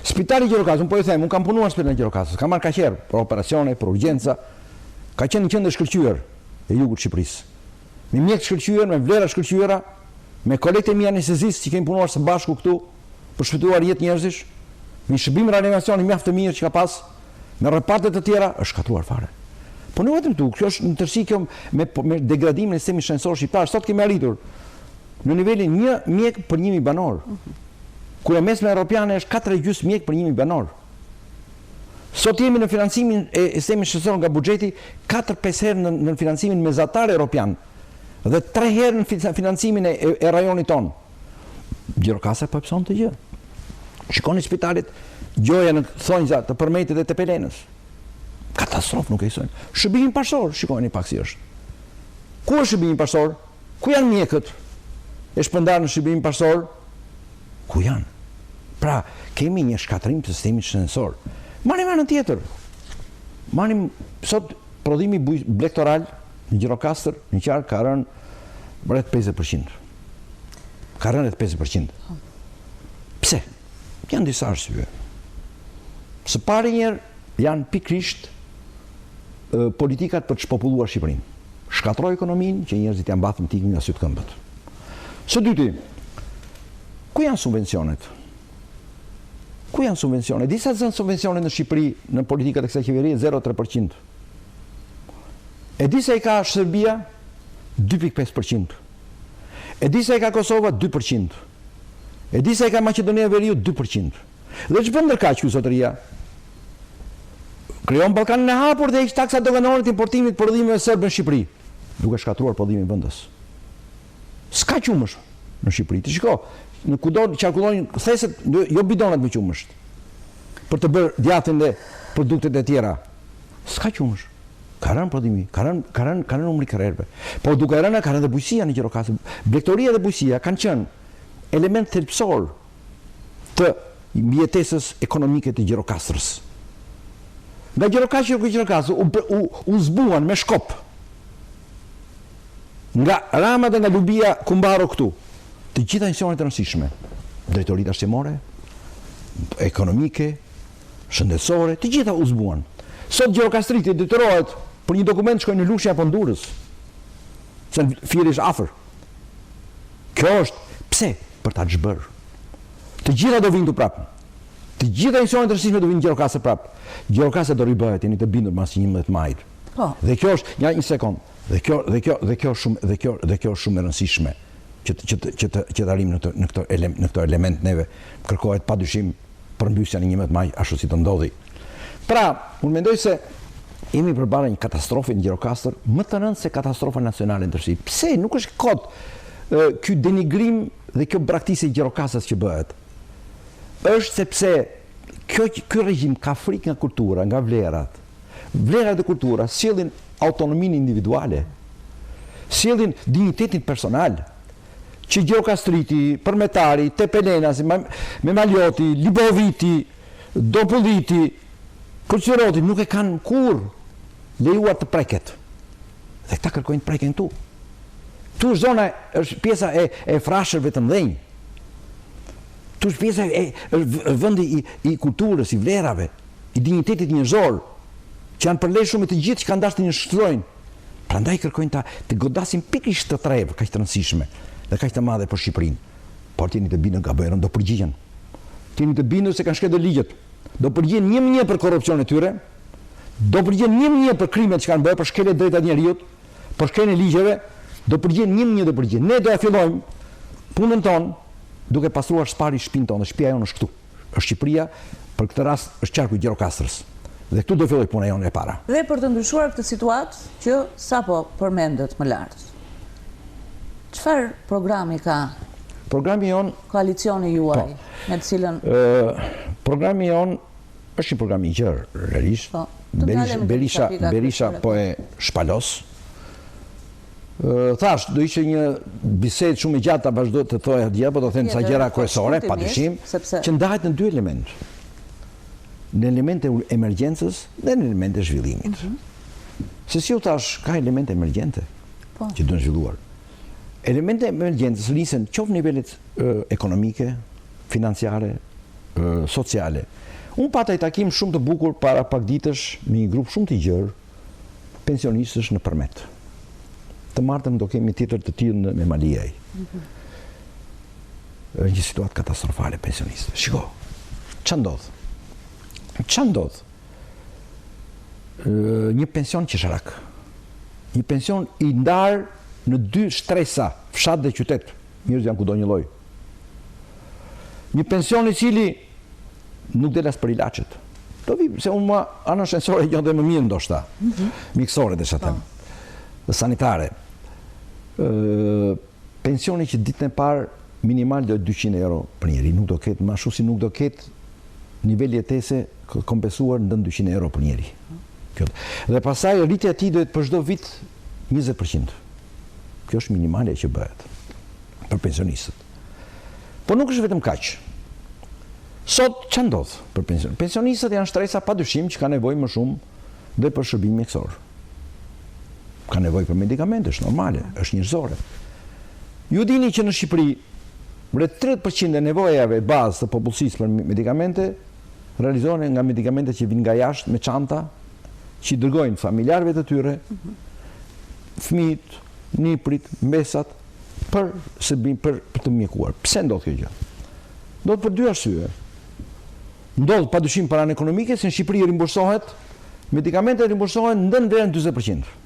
Spitali Gjirokastës, unë po ju them, unë kam punuar në spitalin Gjirokastës, kam marrë kaq herë për operacione, për urgjenca, ka qenë një qendër shkëlqyer e jugut të Shqipërisë. Me mjek të shkëlqyer, me vlera shkëlqyera, me kolegët e mi anestezistë që kemi punuar së bashku këtu për shpëtuar jetë njerëzish, me një shërbim reanimacioni mjaft të mirë që ka pas, me reparte të tjera, është shkatruar fare. Po nuk vetëm këtu, kjo është në tërësi kjo me degradimin e sistemit shkencor shqiptar. Sot kemi arritur në nivelin 1 mjek për 1000 banor. Kur e mesme europiane është 4,5 mjek për 1000 banor. Sot jemi në financimin e sistemit shkencor nga buxheti 4-5 herë në financimin mesatar europian dhe 3 herë në financimin e rajonit ton. Gjirokastra po pëson të gjë. Shikoni spitalet, gjoja në thonjza të Përmetit dhe të Pelenës. Katastrofë nuk e sojnë. Shërbimi parsor, shikoni pak si është. Ku është shërbimi parsor? Ku janë mjekët e shpërndarë në shërbimin parsor? Ku janë? Pra, kemi një shkatrim të sistemit shkencor. Marrim anën tjetër. Marrim sot prodhimi blektoral në Gjirokastër, në qark ka rënë rreth 50%. Ka rënë rreth 50%. Pse? Janë disa arsye. Së pari njerë janë pikrisht politikat për të shpopulluar Shqipërinë. Shkatroj ekonominë që njerëzit janë mbathur në tikmin nga sytë këmbët. Së dyti, ku janë subvencionet? Ku janë subvencionet? Disa zënë subvencionet në Shqipëri në politikat e kësaj qeverie 0,3%. E disa i ka Serbia 2,5%. E disa i ka Kosova 2%. E disa i ka Maqedonia e Veriut 2%. Dhe ç'bën ndërkaq ky zotëria? Krijon Ballkanin e hapur dhe heq taksa doganore të importimit të prodhimeve serbe në Shqipëri, duke shkatruar prodhimin vendas. S'ka qumësh në Shqipëri. Ti shiko, në kudo qarkullojnë theset, jo bidonat me qumësh, për të bërë djathtin dhe produktet e tjera. S'ka qumësh. Ka rënë prodhimi, ka rënë numri karrierëve. Po duke rënë ka rënë dhe bujësia në Gjirokastër. Blegtoria dhe bujësia kanë qenë element thelbësor të mbijetesës ekonomike të Gjirokastrës. Nga Gjirokastër u zbuan me shkop. Nga Rama dhe nga Lubia Kumbaro këtu, të gjitha institucionet e rëndësishme, drejtoritë arsimore, ekonomike, shëndetësore, të gjitha u zbuan. Sot Gjirokastriti detyrohet për një dokument shkojnë në Lushnjë apo në Durrës. Se firri është afër. Kjo është pse? Për ta zhbërë. Të gjitha do vinë tu prapë. Të gjitha institucionet e rëndësishme do vinë në Gjirokastër prapë. Gjirokastra do ribëhet, jeni të bindur mbas 11 majit. Po. Dhe kjo është, një sekond. Dhe kjo është shumë e rëndësishme që të arrijmë në këto element neve. Kërkohet padyshim përmbysja në 11 maj ashtu si të ndodhi. Pra, unë mendoj se jemi përballë një katastrofe në Gjirokastër më të rëndë se katastrofa nacionale ndërsi. Pse nuk është kot ky denigrim dhe kjo braktisje e Gjirokastrës që bëhet? Është sepse ky regjim ka frikë nga kultura, nga vlerat. Vlerat e kultura sjellin autonominë individuale, sjellin dignitetin personal. Që Gjirokastriti, Përmetari, Tepelenasi, Memalioti, Liboviti, Dopulliti, Kuqëroti nuk e kanë kur lejuar të preket. Dhe këta kërkojnë të preken tu. Tu është zona, është pjesa e frashërve të mdhenjë. Tu është pjesa është vendi i kulturës, i vlerave, i dignitetit njerëzor, që janë përleshur me të gjithë që kanë dashur të njështrojnë. Prandaj kërkojnë të godasin pikërisht të trevë kaq të rëndësishme dhe kaq të madhe për Shqipërinë. Por tieni të bindur nga bëjrën, do përgjigjen. Tieni të bindur se kanë shkelë ligjet. Do përgjigjen një për korrupsionin e tyre, do përgjigjen 1-1 për krimet që kanë bërë, për shkelje drejtat njerëzit, për shkeljen e ligjeve, do përgjigjen 1-1 do përgjigjen. Ne do ja fillojmë punën tonë duke pastruar spari shtëpinë tonë. Shtëpia jonë është këtu. Është Shqipëria, për këtë rast është qarku i Gjirokastrës. Dhe këtu do filloj puna jonë e para. Dhe për të ndryshuar këtë situatë që sapo përmendet më lart. Çfarë programi ka? Programi jon Koalicioni juaj, me të cilën programi jon është një program i gjerë, realisht. Berisha po e shpalos. Thash, do ishte një bisedë shumë e gjatë ta vazhdo të thoja atje, po do them sa gjëra kryesore, padyshim, që ndahet në dy elementë. Në elemente emergjencës dhe në elemente zhvillimit. Se si u thash, ka elemente emergjente që duhen zhvilluar. Elemente emergjencës nisen qoftë nivelet ekonomike, financiare, sociale. Unë pata i takim shumë të bukur para pak ditësh me një grup shumë të gjerë pensionistësh në Përmet. Të martën do kemi tjetër të tillë me Maliaj. Një situatë katastrofale pensionistëve. Shiko, ç'a ndodh? Ç'a ndodh? Një pension qesharak. Një pension i ndarë në dy shtresa, fshat dhe qytet. Njerëz janë kudo një lloj. Një pension i cili nuk del as për ilaçet. Do vi, se unë ana shënësore janë dhe më mirë ndoshta. Miksore dhe shatem. Sanitare. Pensioni që ditën e parë minimal do 200 euro për njeri, nuk do ketë, më ashtu si nuk do ketë niveli jetese kompensuar ndën 200 euro për njeri. Dhe pasaj rritja e tij do të për çdo vit 20%. Kjo është minimale që bëhet për pensionistët. Po nuk është vetëm kaq. Sot ç'a ndodh për pensionistët? Pensionistët janë shtresa padyshim që kanë nevojë më shumë dhe për shërbim mjekësor. Ka nevojë për medikamente, është normale, është njerëzore. Ju dini që në Shqipëri rreth 30% e nevojave bazë të popullsisë për medikamente realizohen nga medikamente që vijnë nga jashtë me çanta, që i dërgojnë familjarëve të tyre, fëmijët, niprit, mbesat për të mjekuar. Pse ndodh kjo gjë? Ndodh për dy arsye. Ndodh padyshim për anë ekonomike, se në Shqipëri rimbursohet, medikamentet rimbursohen ndën deri në 40%.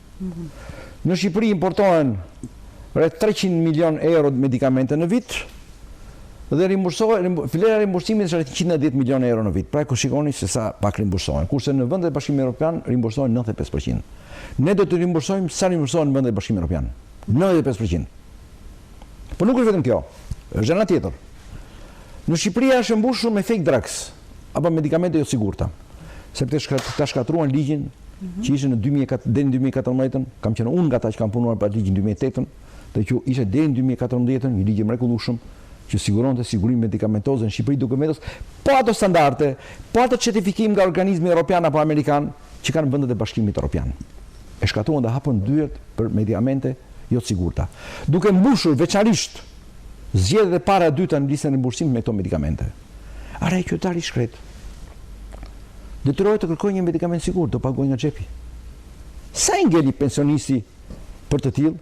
Në Shqipëri importohen rreth 300 milion euro medikamente në vit dhe vlera e rimbursimit është rreth 110 milion euro në vit. Pra ku shikoni se sa pak rimbursohen, kurse në vendet e Bashkimit Evropian rimbursohen 95%. Ne do të rimbursojmë sa rimbursohen në vendet e Bashkimit Evropian. 95%. Po nuk është vetëm kjo, është gjëra tjetër. Në Shqipëri është mbushur me fake drugs apo medikamente jo sigurta. Sepse ta shkatruan ligjin që ishte deri në 2014, kam qenë unë nga ata që kam punuar për ligjin 2008, dhe që ishte deri në 2014 një ligj i mrekullueshëm që siguronte sigurinë medikamentoze në Shqipëri duke vendos po ato standarde, po ato certifikim nga organizmi evropian apo amerikan që kanë vendet e Bashkimit Evropian. E shkatruan dhe hapën dyert për medikamente jo të sigurta, duke mbushur veçanërisht zgjedhjet e para e dyta në listën e rimbursimit me këto medikamente. Ara i qytetari shkret detyrohet të kërkojë një medikament sigurt, do pagojë nga xhepi. Sa i ngeli pensionisti për të tillë?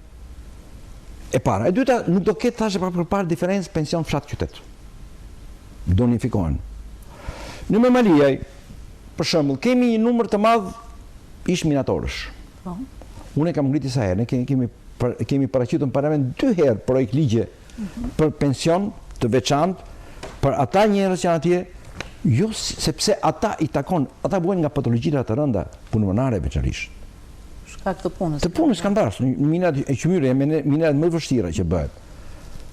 E para. E dyta, nuk do ketë thashë përpara diferencë pension fshat qytet. Do unifikohen. Në Maliaj, për shembull, kemi një numër të madh ish minatorësh. Unë kam ngritur sa herë, ne kemi paraqitur në parlament 2 herë projekt ligje për pension të veçantë për ata njerëz që janë atje. Jo, sepse ata i takon, ata buhen nga patologjira të rënda pulmonare veçanërisht. Shkak të punës. Të punës kanë dasur, minat e qymyre, minat më të vështira që bëhet.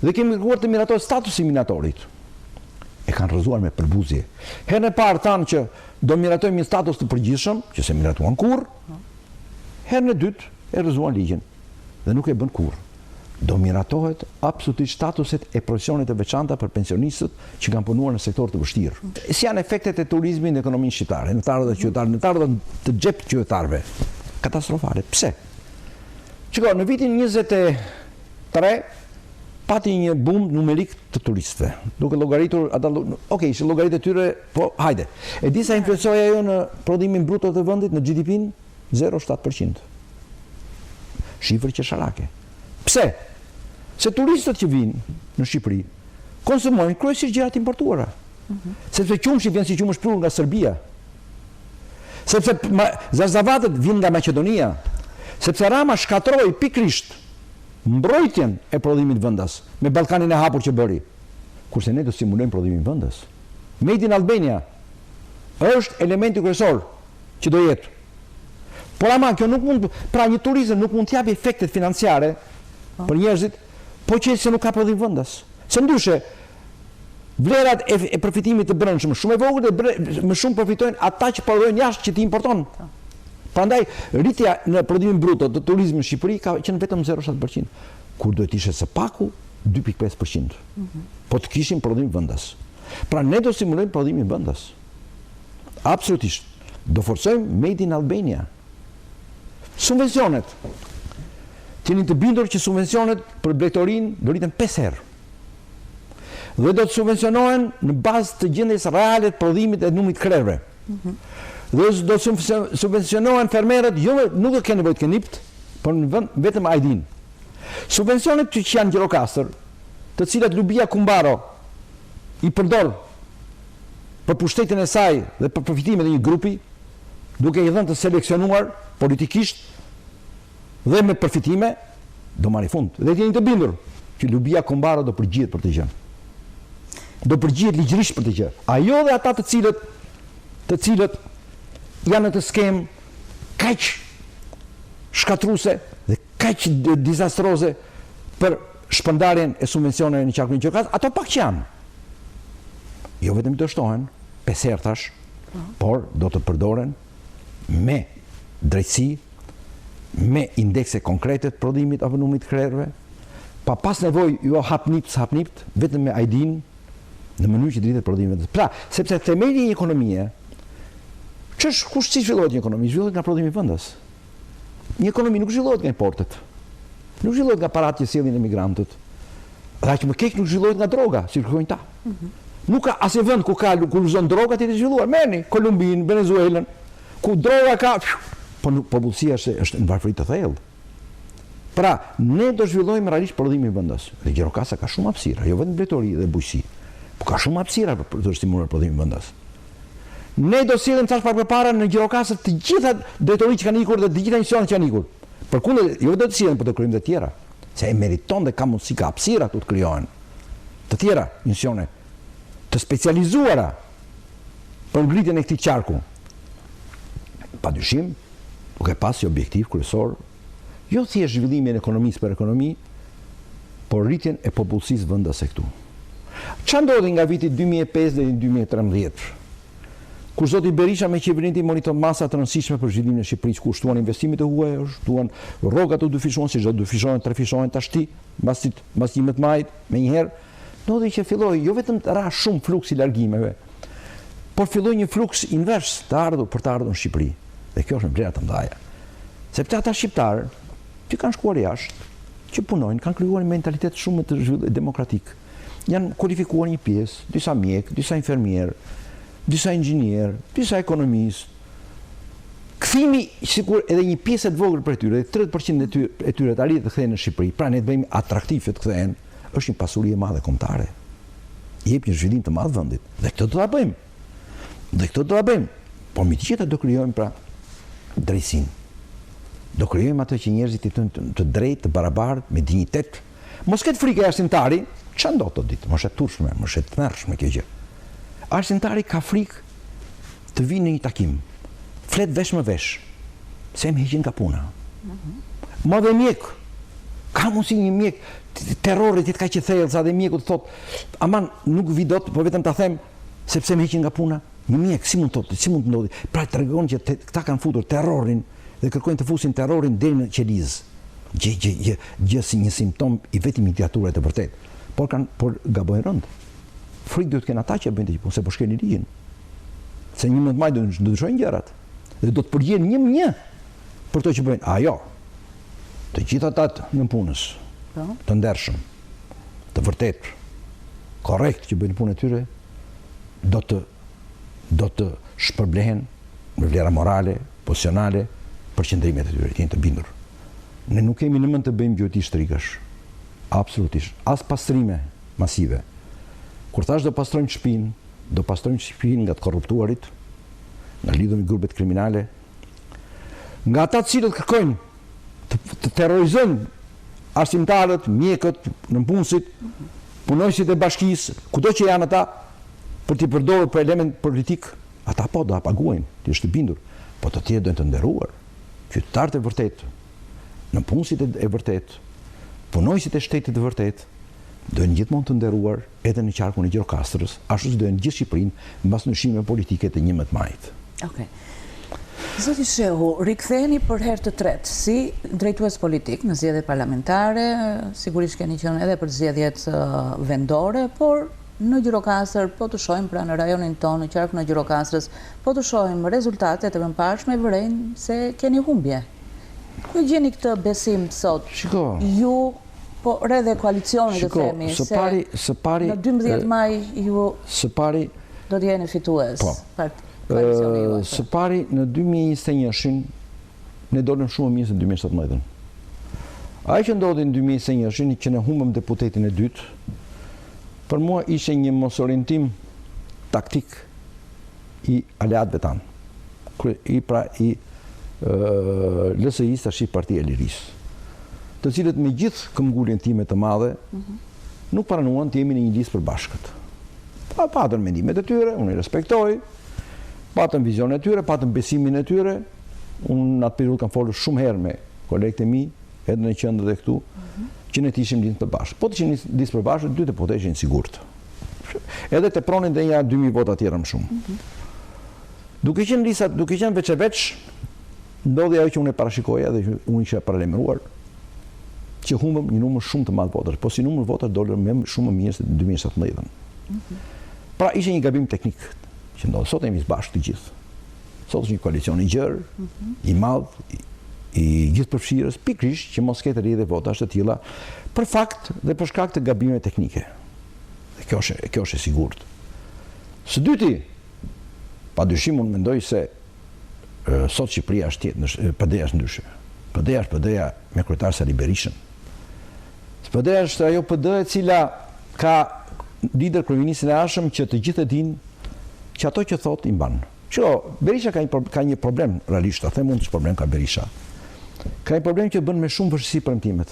Dhe kemi kërkuar të miratojë statusi minatorit. E kanë rrëzuar me përbuzje. Herën e parë thanë që do miratojmë një status të përgjithshëm, që se miratuan kurrë. Herën e dytë e rrëzuan ligjin dhe nuk e bën kurrë. Do miratohet absolutisht statuset e profesionet të veçanta për pensionistët që kanë punuar në sektor të vështirë. Si janë efektet e turizmit në ekonominë shqiptare, në të ardhurën qytetarë, në të ardhurën të xhep qytetarëve? Katastrofale. Pse? Shiko, në vitin 23 pati një boom numerik të turistëve. Duke llogaritur ata, ishte llogaritë e tyre, po hajde. E di sa influencoi ajo në prodhimin bruto të vendit, në GDP-n? 0,7%. Shifër qesharake. Pse? Se turistët që vinë në Shqipëri konsumojnë kryesisht gjërat importuara. Sepse qumshi vjen si qumë shprur nga Serbia. Sepse Zarzavatët vinë nga Maqedonia, sepse Rama shkatroi pikrisht mbrojtjen e prodhimit vendas me Ballkanin e hapur që bëri. Kurse ne do stimulojmë prodhimin vendas. Made in Albania është elementi kryesor që do jetë. Por ama kjo nuk mund, pra një turizëm nuk mund të japë efektet financiare për njerëzit, po që se nuk ka prodhim vendas. Se ndyshe vlerat e përfitimit të brendshëm shumë e vogël dhe më shumë përfitojnë ata që prodhojnë jashtë që ti importon. Prandaj rritja në prodhimin bruto të turizmit në Shqipëri ka qenë vetëm 0,7%, kur duhet ishte së paku 2,5%. Po të kishim prodhim vendas. Pra ne do stimulojmë prodhimin vendas. Absolutisht. Do forcojmë Made in Albania. Subvencionet. Jeni të bindur që subvencionet për blegtorin do rriten 5 herë. Dhe do të subvencionohen në bazë të gjendjes reale të prodhimit e numrit krerëve. Dhe do të subvencionohen fermerët, jo nuk do kanë nevojë të kenë nipt, por në vend vetëm ajdin. Subvencionet që janë Gjirokastër, të cilat Lubia Kumbaro i përdor për pushtetjen e saj dhe për përfitimet e një grupi, duke i dhënë të seleksionuar politikisht dhe me përfitime, do marri fund. Dhe jeni të bindur që Lubia Kumbaro do përgjihet për të gjë. Do përgjihet ligjërisht për të gjë. Ajo dhe ata të cilët janë në të skemë kaq shkatruese dhe kaq dizastroze për shpërndarjen e subvencioneve në qarkun e Gjirokastër, ato pak që janë. Jo vetëm të shtohen, 5 herë thash, por do të përdoren me drejtësi, me indekse konkrete të prodhimit apo numrit të krerëve, pa pas nevojë jo hapnipt, vetëm me ajdin në mënyrë që dritet prodhimi. Pra, sepse themeli i një ekonomie, kush si zhvillohet një ekonomi? Zhvillohet nga prodhimi vendas. Një ekonomi nuk zhvillohet nga importet. Nuk zhvillohet nga paratë që sjellin emigrantët. Dhe aq më keq nuk zhvillohet nga droga, si kërkojnë ta. Nuk ka asnjë vend ku uzon droga të zhvilluar. Merrni Kolumbinë, Venezuelën, ku droga ka, po popullsia është në varfëri të thellë. Pra, ne do zhvillojmë realisht prodhimin vendas. Dhe Gjirokastra ka shumë hapësira, jo vetëm blegtori dhe bujqësi, por ka shumë hapësira për të stimuluar prodhimin vendas. Ne do sillim tash përpara në Gjirokastër të gjitha drejtoritë që kanë ikur dhe të gjitha misionet që kanë ikur. Përkundër, jo do të sillen, por të krijojmë të tjera, se e meriton dhe ka mundësi, ka hapësira të krijohen. Të tjera misione të specializuara për ngritjen e këtij qarku. Padyshim, duke pasur objektiv kryesor, jo thjesht zhvillimin e ekonomisë për ekonomi, por rritjen e popullsisë vendase këtu. Çfarë ndodhi nga viti 2005 deri në 2013? Kur zoti Berisha me qeverinë e tij monitor masa të rëndësishme për zhvillimin e Shqipërisë, ku shtuan investimet e huaja, shtuan rrogat të dyfishuan, si çdo dyfishohen, trefishohen tashti, mbas 11 majit, menjëherë ndodhi që filloi jo vetëm të ra shumë fluksi largimeve, por filloi një fluks invers të ardhur për të ardhur në Shqipëri. Dhe kjo është një vlerë të mëdha. Sepse ata shqiptarë që kanë shkuar jashtë, që punojnë, kanë krijuar një mentalitet shumë të demokratik. Janë kualifikuar një pjesë, disa mjek, disa infermier, disa inxhinier, disa ekonomistë. Kthimi sikur edhe një pjesë të vogël për tyre, 30% e tyre të arritë të kthehen në Shqipëri, pra ne të bëjmë atraktiv që të kthehen, është një pasuri e madhe kombëtare. Jep një zhvillim të madh vendit. Dhe këtë do ta bëjmë. Por me të gjitha do krijojmë pra drejtësinë. Do krijojmë atë që njerëzit jetojnë të drejtë, të barabartë, me dinjitet. Mos ketë frikë arsimtari, ç'a ndodh të ditë, mos e turshme, mos e tmerrshme kjo gjë. Arsimtari ka frikë të vinë në një takim, flet vesh me vesh, se më heqin nga puna. Ma dhe mjek, ka mundsi një mjek, terrorit jetë ka që thellë, sa dhe mjeku të thotë, aman nuk vi dot, po vetëm ta them, sepse më heqin nga puna. Një mjek, si mund të ndodhi? Pra të tregon që këta kanë futur terrorin dhe kërkojnë të fusin terrorin deri në qelizë. Gjë si një simptom i vetëm i diktaturit të vërtet. Por gabojnë rënd. Frikë duhet kenë ata që bëjnë të punë, se po shkelin ligjin. Se 11 maj do ndryshojnë gjërat. Dhe do të përgjigjen një për to që bëjnë. Ajo, të gjithë ata në punës, të ndershëm, të vërtet, korrekt që bëjnë punën e tyre, do të shpërblehen me vlera morale, pozicionale, për qëndrimet e tyre, të jenë të bindur. Ne nuk kemi në mend të bëjmë gjëti shtrikësh. Absolutisht. As pastrime masive. Kur thash do pastrojmë shtëpinë nga të korruptuarit, nga lidhur me grupet kriminale, nga ata të cilët kërkojnë të terrorizojnë arsimtarët, mjekët, nënpunësit, punojësit e bashkisë, kudo që janë ata, për t'i përdorur për element politik, ata po do ta paguajnë, ti është bindur, po të tjerë do të nderuar, qytetarët e vërtet, nënpunësit e vërtet, punojësit e shtetit të vërtet, do jenë gjithmonë të nderuar edhe në qarkun e Gjirokastrës, ashtu si do jenë gjithë Shqipërinë mbas ndryshimeve politike të 11 majit. Okej. Zoti Shehu, riktheheni për herë të tretë si drejtues politik në zgjedhjet parlamentare, sigurisht keni qenë edhe për zgjedhjet vendore, por në Gjirokastër po të shohim pra në rajonin tonë, në qarkun e Gjirokastrës, po të shohim rezultatet e mëparshme vërejnë se keni humbje. Ku gjeni këtë besim sot? Shiko. Ju po rreth koalicionit të themi së pari në 12 maj ju do të jeni fitues. Po. Së pari në 2021 ne dolëm shumë mirë se 2017. Ai që ndodhi në 2021 që ne humbëm deputetin e dytë, për mua ishte një mosorientim taktik i aleatëve tanë. I LSI-s tash Partia e Lirisë, të cilët me gjithë këmbguljen time të madhe nuk pranuan të jemi në një listë përbashkët. Patën mendimet e tyre, unë i respektoj, patën vizionin e tyre, patën besimin e tyre. Unë në atë periudhë kam folur shumë herë me kolegët e mi, edhe në qendër dhe këtu, që ne të ishim listë përbashkët. Po të ishim listë përbashkët, dy deputetë ishin sigurt. Edhe të pronin dhe ja 2000 vota tjera më shumë. Duke qenë veç e veç, ndodhi ajo që unë e parashikoja dhe unë isha paralajmëruar, që humbëm një numër shumë të madh votash, po si numër votash dolën më shumë më mirë se 2017. Pra ishte një gabim teknik që ndodhi. Sot jemi së bashku të gjithë. Sot është një koalicion i gjerë, i madh, i gjithë përfshirës, pikërisht që mos ketë rrjedhje votash të tilla për fakt dhe për shkak të gabimeve teknike. Dhe kjo është e sigurt. Së dyti, padyshim unë mendoj se sot Shqipëria është tjetër, PD-ja është ndryshe. PD-ja është PD-ja me kryetar Sali Berishën. PD-ja është ajo PD e cila ka lider kryeministin e Ashëm që të gjithë e dinë që ato që thot i mban. Berisha ka një problem realisht, a them unë që problem ka Berisha. Ka një problem që bën me shumë vështirësi premtimet.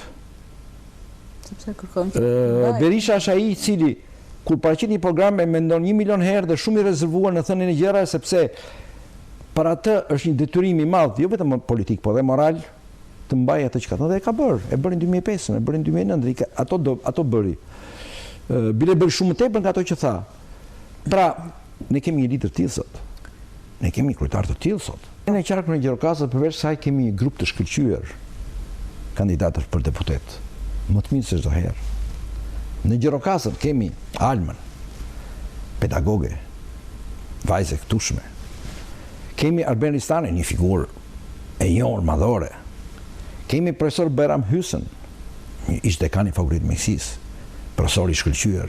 Berisha është ai i cili kur paraqit një program e mendon 1 milion herë dhe shumë i rezervuar në thënien e gjëra, sepse për atë është një detyrim i madh, jo vetëm politik, por edhe moral, të mbajë atë që ka thënë dhe e ka bërë. E bëri në 2005, e bëri në 2009, ato bëri. Bile bëri shumë më tepër nga ato që tha. Pra, ne kemi një lider të tillë sot. Ne kemi një kryetar të tillë sot. Ne në qarkun e Gjirokastër përveç saj kemi një grup të shkëlqyer kandidatësh për deputet. Më të mirë se çdo herë. Në Gjirokastër kemi Almën, pedagoge, vajze këtushme. Kemi Arben Ristane, një figurë e njohur madhore. Kemi profesor Bajram Hysën, një ish dekan i Fakultetit të Mjekësisë, profesor i shkëlqyer.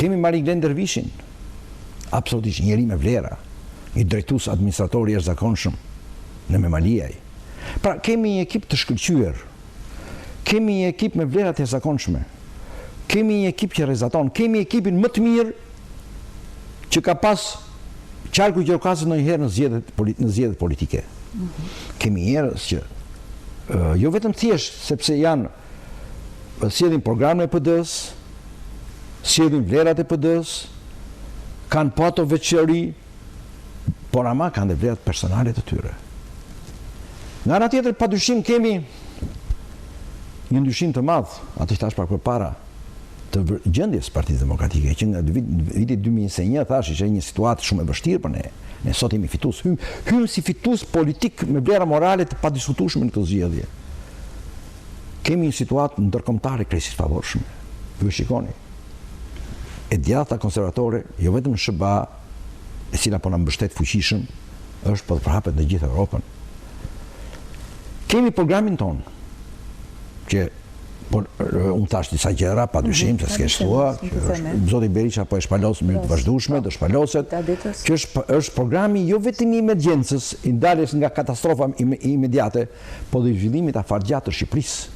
Kemi Marie-Glen Dervishin, absolutisht njeri me vlera, një drejtues administrator i jashtëzakonshëm në Memaliaj. Pra kemi një ekip të shkëlqyer. Kemi një ekip me vlera të jashtëzakonshme. Kemi një ekip që rrezaton, kemi ekipin më të mirë që ka pas qarku i Gjirokastër ndonjëherë në zgjedhjet politike. Kemi njerëz që jo vetëm thjesht sepse sjellin programin e PD-s, sjellin vlerat e PD-s, kanë po ato veçori, por ama kanë dhe vlerat personale të tyre. Nga ana tjetër, padyshim kemi një ndryshim të madh, atë që thash pak përpara, të gjendjes Partisë Demokratike, që nga viti 2021 thash ishte një situatë shumë e vështirë për ne. Ne sot jemi fitues. Hym si fitues politik me vlera morale të padiskutueshme në këtë zgjedhje. Kemi një situatë ndërkombëtare krejtësisht favorshme. Ju shikoni. E djatha konservatore, jo vetëm në SBA, e cila po na mbështet fuqishëm, është po të përhapet në gjithë Europën. Kemi programin ton, që unë thash disa gjëra, padyshim se s'ke shtua, zoti Berisha po e shpalos me të vazhdueshme, do shpaloset, që është programi jo vetëm i emergjencës, i ndaljes nga katastrofa imediate, po dhe i zhvillimit afatgjatë të Shqipërisë.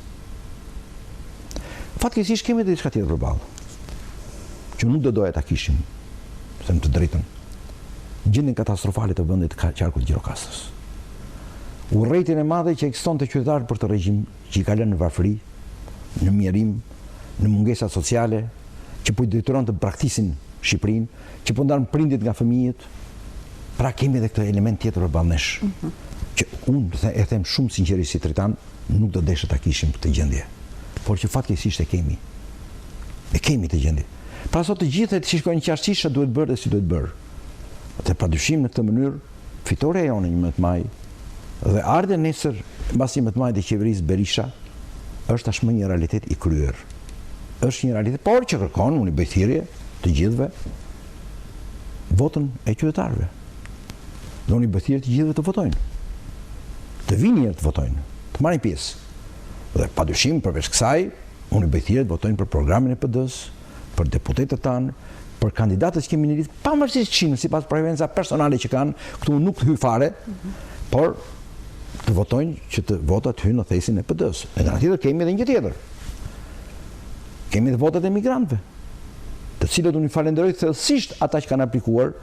Fatkeqësisht kemi edhe diçka tjetër përballë, që nuk do doja ta kishim, them të drejtën. gjendjen katastrofale të vendit qarkut Gjirokastrës. Urrëtitjen e madhe që ekzistonte qytetarët për të regjim që i ka lënë në varfëri, në mjerim, në mungesa sociale, që po i detyron të braktisin Shqipërinë, që po ndan prindit nga fëmijët. Pra kemi edhe këtë element tjetër përballë nesh. Që unë e them shumë sinqerisht si Tritan, nuk do desha ta kishim këtë gjendje. Por që fatkeqësisht e kemi. E kemi këtë gjendje. Pra sot të gjithë të shikojnë qartësisht ç'a duhet bërë dhe si duhet bërë. Dhe padyshim në këtë mënyrë fitoria jonë 11 maj dhe ardhe nesër mbasi 11 maj të qeverisë Berisha është tashmë një realitet i kryer. Është një realitet, por që kërkon unë bëj thirrje të gjithëve votën e qytetarëve. Dhe unë bëj thirrje të gjithëve të votojnë. Të vinë njerë të votojnë, të marrin pjesë. Dhe padyshim përveç kësaj, unë bëj thirrje të votojnë për programin e PD-s, për deputetët tanë, për kandidatët që kemi në listë, pavarësisht çinë, sipas preferenca personale që kanë, këtu nuk hyj fare, por të votojnë që të votat hyjnë në thesin e PD-s. E nga tjetër kemi edhe një tjetër. Kemi edhe votat e migrantëve, të cilët unë i falenderoj thellësisht ata që kanë aplikuar,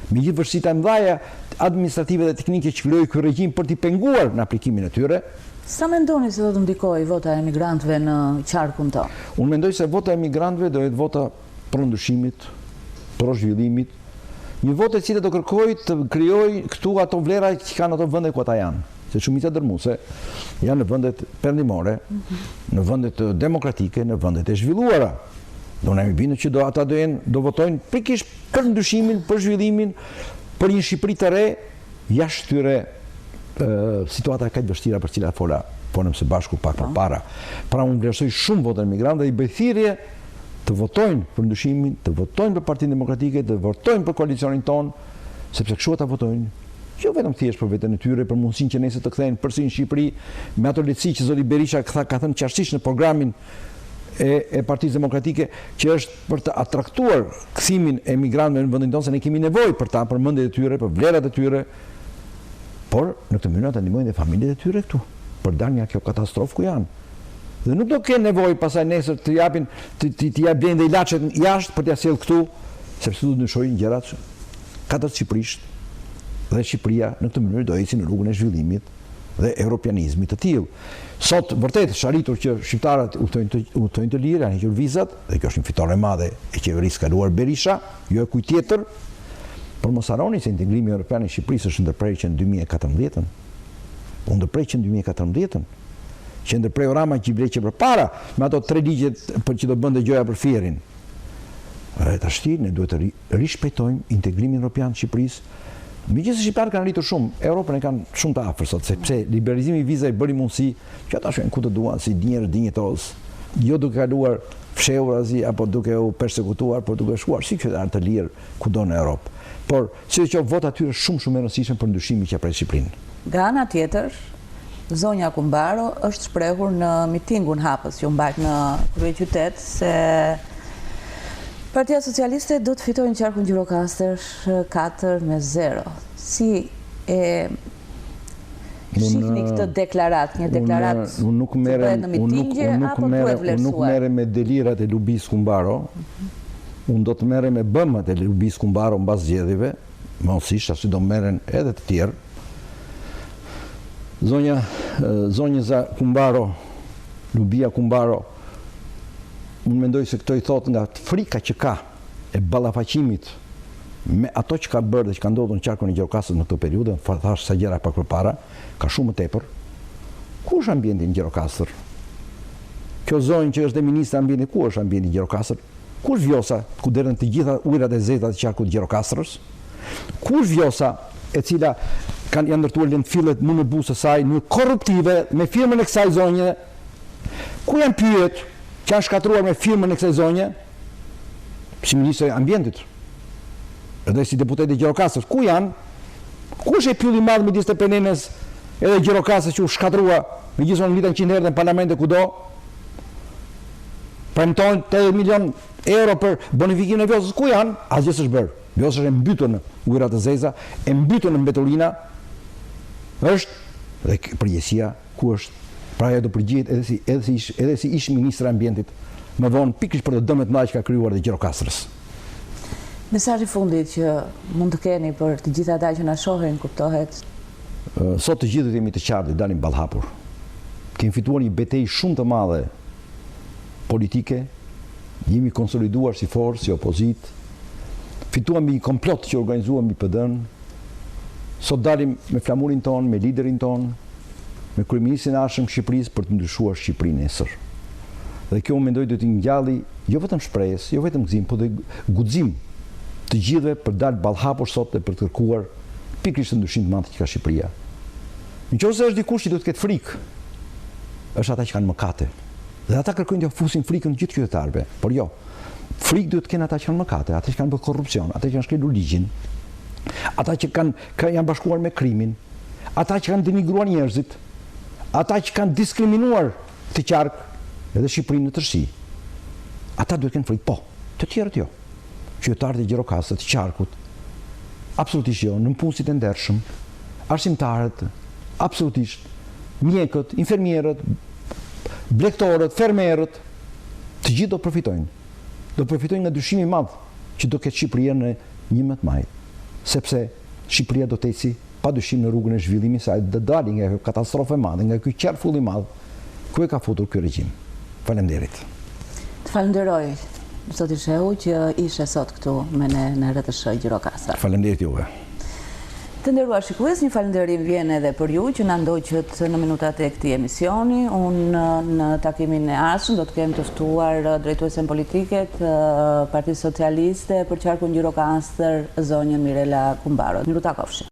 me gjithë vështirësitë e mëdha administrative dhe teknike që krijoi ky regjim për t'i penguar në aplikimin e tyre. Sa mendoni se do të ndikojë vota e emigrantëve në qarkun tonë? Unë mendoj se vota e emigrantëve do jetë vota pro ndryshimit, pro zhvillimit, një votë e cila do kërkojë të krijojë këtu ato vlera që kanë ato vende ku ata janë. Se shumica dërmuese janë në vendet perëndimore, në vendet demokratike, në vendet e zhvilluara. Do na bindet që do votojnë pikërisht për ndryshimin, për zhvillimin, për një Shqipëri të re, jashtë këtyre situata kaq vështira për cilat folëm së bashku pak përpara. Pra unë vlerësoj shumë votën e migrantëve dhe i bëj thirrje të votojnë për ndryshimin, të votojnë për Partinë Demokratike, të votojnë për koalicionin ton, sepse kështu ata votojnë. Jo vetëm thjesht për veten e tyre, për mundësinë që nesër të kthehen përsëri në Shqipëri me ato lehtësi që zoti Berisha ka thënë qartësisht në programin e Partisë Demokratike, që është për të atraktuar kthimin e emigrantëve në vendin tonë, se ne kemi nevojë për ta, për mendjet e tyre, për vlerat e tyre. Por në këtë mënyrë ata ndihmojnë dhe familjet e tyre këtu, për dalë nga kjo katastrofë ku janë. Dhe nuk do kenë nevojë pasaj nesër të japin të japin dhe ilaçet jashtë për t'ia sjellë këtu, sepse do të ndryshojnë gjërat katastrofisht. Dhe Shqipëria në këtë mënyrë do ecë në rrugën e zhvillimit dhe europianizmit të tillë. Sot vërtet është arritur që shqiptarët udhtojnë të lirë, janë hequr vizat, dhe kjo është një fitore e madhe e qeverisë kaluar Berisha, jo e kujt tjetër. Por mos harroni se integrimi evropian i Shqipërisë është ndërprerje në 2014. U ndërprerje në 2014. Që ndërprej Rama që i vleqe përpara me ato 3 ligjet për që do bënte gjëja për Fierin. Tash ne duhet të rishpejtojmë integrimin evropian të Shqipërisë. Megjithëse shqiptarët kanë arritur shumë, Europën e kanë shumë të afër sot, sepse liberalizimi i vizave bëri mundësi që ata shkojnë ku të duan si dinjetoz, jo duke kaluar fshehurazi apo duke u persekutuar, por duke shkuar si qytetar të lirë kudo në Europë. Por sidoqoftë vota aty është shumë e rëndësishme për ndryshimin që prej Shqipërinë. Nga ana tjetër, zonja Kumbaro është shprehur në mitingun hapës që u mbajt në kryeqytet se Partia Socialiste do të fitojë në qarkun Gjirokastër 4-0. Si e shihni këtë deklarat, një deklarat që bëhet në mitingje apo duhet vlerësuar? Unë nuk merrem me delirat e Lubis Kumbaro. Unë do të merrem me bëmat e Lubis Kumbaro mbas zgjedhjeve, mësisht ashtu do merren edhe të tjerë. Zonja Kumbaro, Lubia Kumbaro, unë mendoj se këto i thot nga frika që ka e ballafaqimit me ato që ka bërë dhe që ka ndodhur në qarkun e Gjirokastrës në këtë periudhë, thash sa gjëra pak përpara, ka shumë më tepër. Ku është ambienti në Gjirokastër? Kjo zonjë që është dhe ministra e ambientit, ku është ambienti në Gjirokastër? Ku është Vjosa, ku derën të gjitha ujërat e zeta të qarkut të Gjirokastrës? Ku është Vjosa, e cila janë ndërtuar lëndfillet më në buzë së saj në korruptive me firmën e kësaj zonje? Ku janë pyet që janë shkatruar me firmën e kësaj zonje, si ministri e ambientit, edhe si deputet e Gjirokastrës, ku janë? Ku është e pylli madh midis të Penenes edhe Gjirokastrës që u shkatrua me gjithmonë në 100 herë në parlamente kudo? Premtojnë 80 milion euro për bonifikimin e Vjosës, ku janë? Asgjë s'është bërë. Vjosa është e mbytur në ujërat e zeza, e mbytur në mbeturina. Është dhe përgjegjësia ku është? Pra ajo do përgjihet edhe si ish ministra e ambientit më vonë pikërisht për të dëmet mëdha që ka krijuar dhe Gjirokastrës. Mesazhi fundit që mund të keni për të gjithë ata që na shohin, kuptohet? Sot të gjithë jemi të qartë, dalim ballhapur. Kemi fituar një betejë shumë të madhe politike, jemi konsoliduar si forcë, si opozit, fituam një komplot që organizuam mbi PD-n. Sot dalim me flamurin ton, me liderin ton, me kryeministrin e ardhshëm Shqipërisë për të ndryshuar Shqipërinë nesër. Dhe kjo mendoj do të ngjalli jo vetëm shpresë, jo vetëm gëzim, por dhe guxim të gjithëve për dalë ballhapur sot dhe për të kërkuar pikërisht të ndryshim të madh që ka Shqipëria. Nëse është dikush që do të ketë frikë, është ata që kanë mëkate. Dhe ata kërkojnë të fusin frikën gjithë qytetarëve. Por jo. Frikë duhet të kenë ata që kanë mëkate, ata që kanë bërë korrupsion, ata që kanë shkelur ligjin, ata që janë bashkuar me krimin, ata që kanë denigruar njerëzit, ata që kanë diskriminuar të qark edhe Shqipërinë në tërësi. Ata duhet kenë frikë, po. Të tjerët jo. Qytetarët e Gjirokastrit, të qarkut, absolutisht jo, nënpunësit e ndershëm, arsimtarët, absolutisht, mjekët, infermierët, blegtorët, fermerët, të gjithë do përfitojnë. Do përfitojnë nga ndryshimi i madh që do ketë Shqipëria në 11 maj. Sepse Shqipëria do të eci padyshim në rrugën e zhvillimit, sa do dalë nga kjo katastrofë e madhe, nga ky qerfull i madh ku e ka futur ky regjim. Faleminderit. Të falenderoj, zoti Shehu, që ishe sot këtu me ne në RTS Gjirokastër. Faleminderit juve. Të nderuar shikues, një falënderim vjen edhe për ju që na ndoqët në minutat e këtij emisioni. Unë në takimin e ardhshëm do të kem të ftuar drejtuesen politike të Partisë Socialiste për qarkun Gjirokastër, zonjën Mirela Kumbaro. Miru takofshi.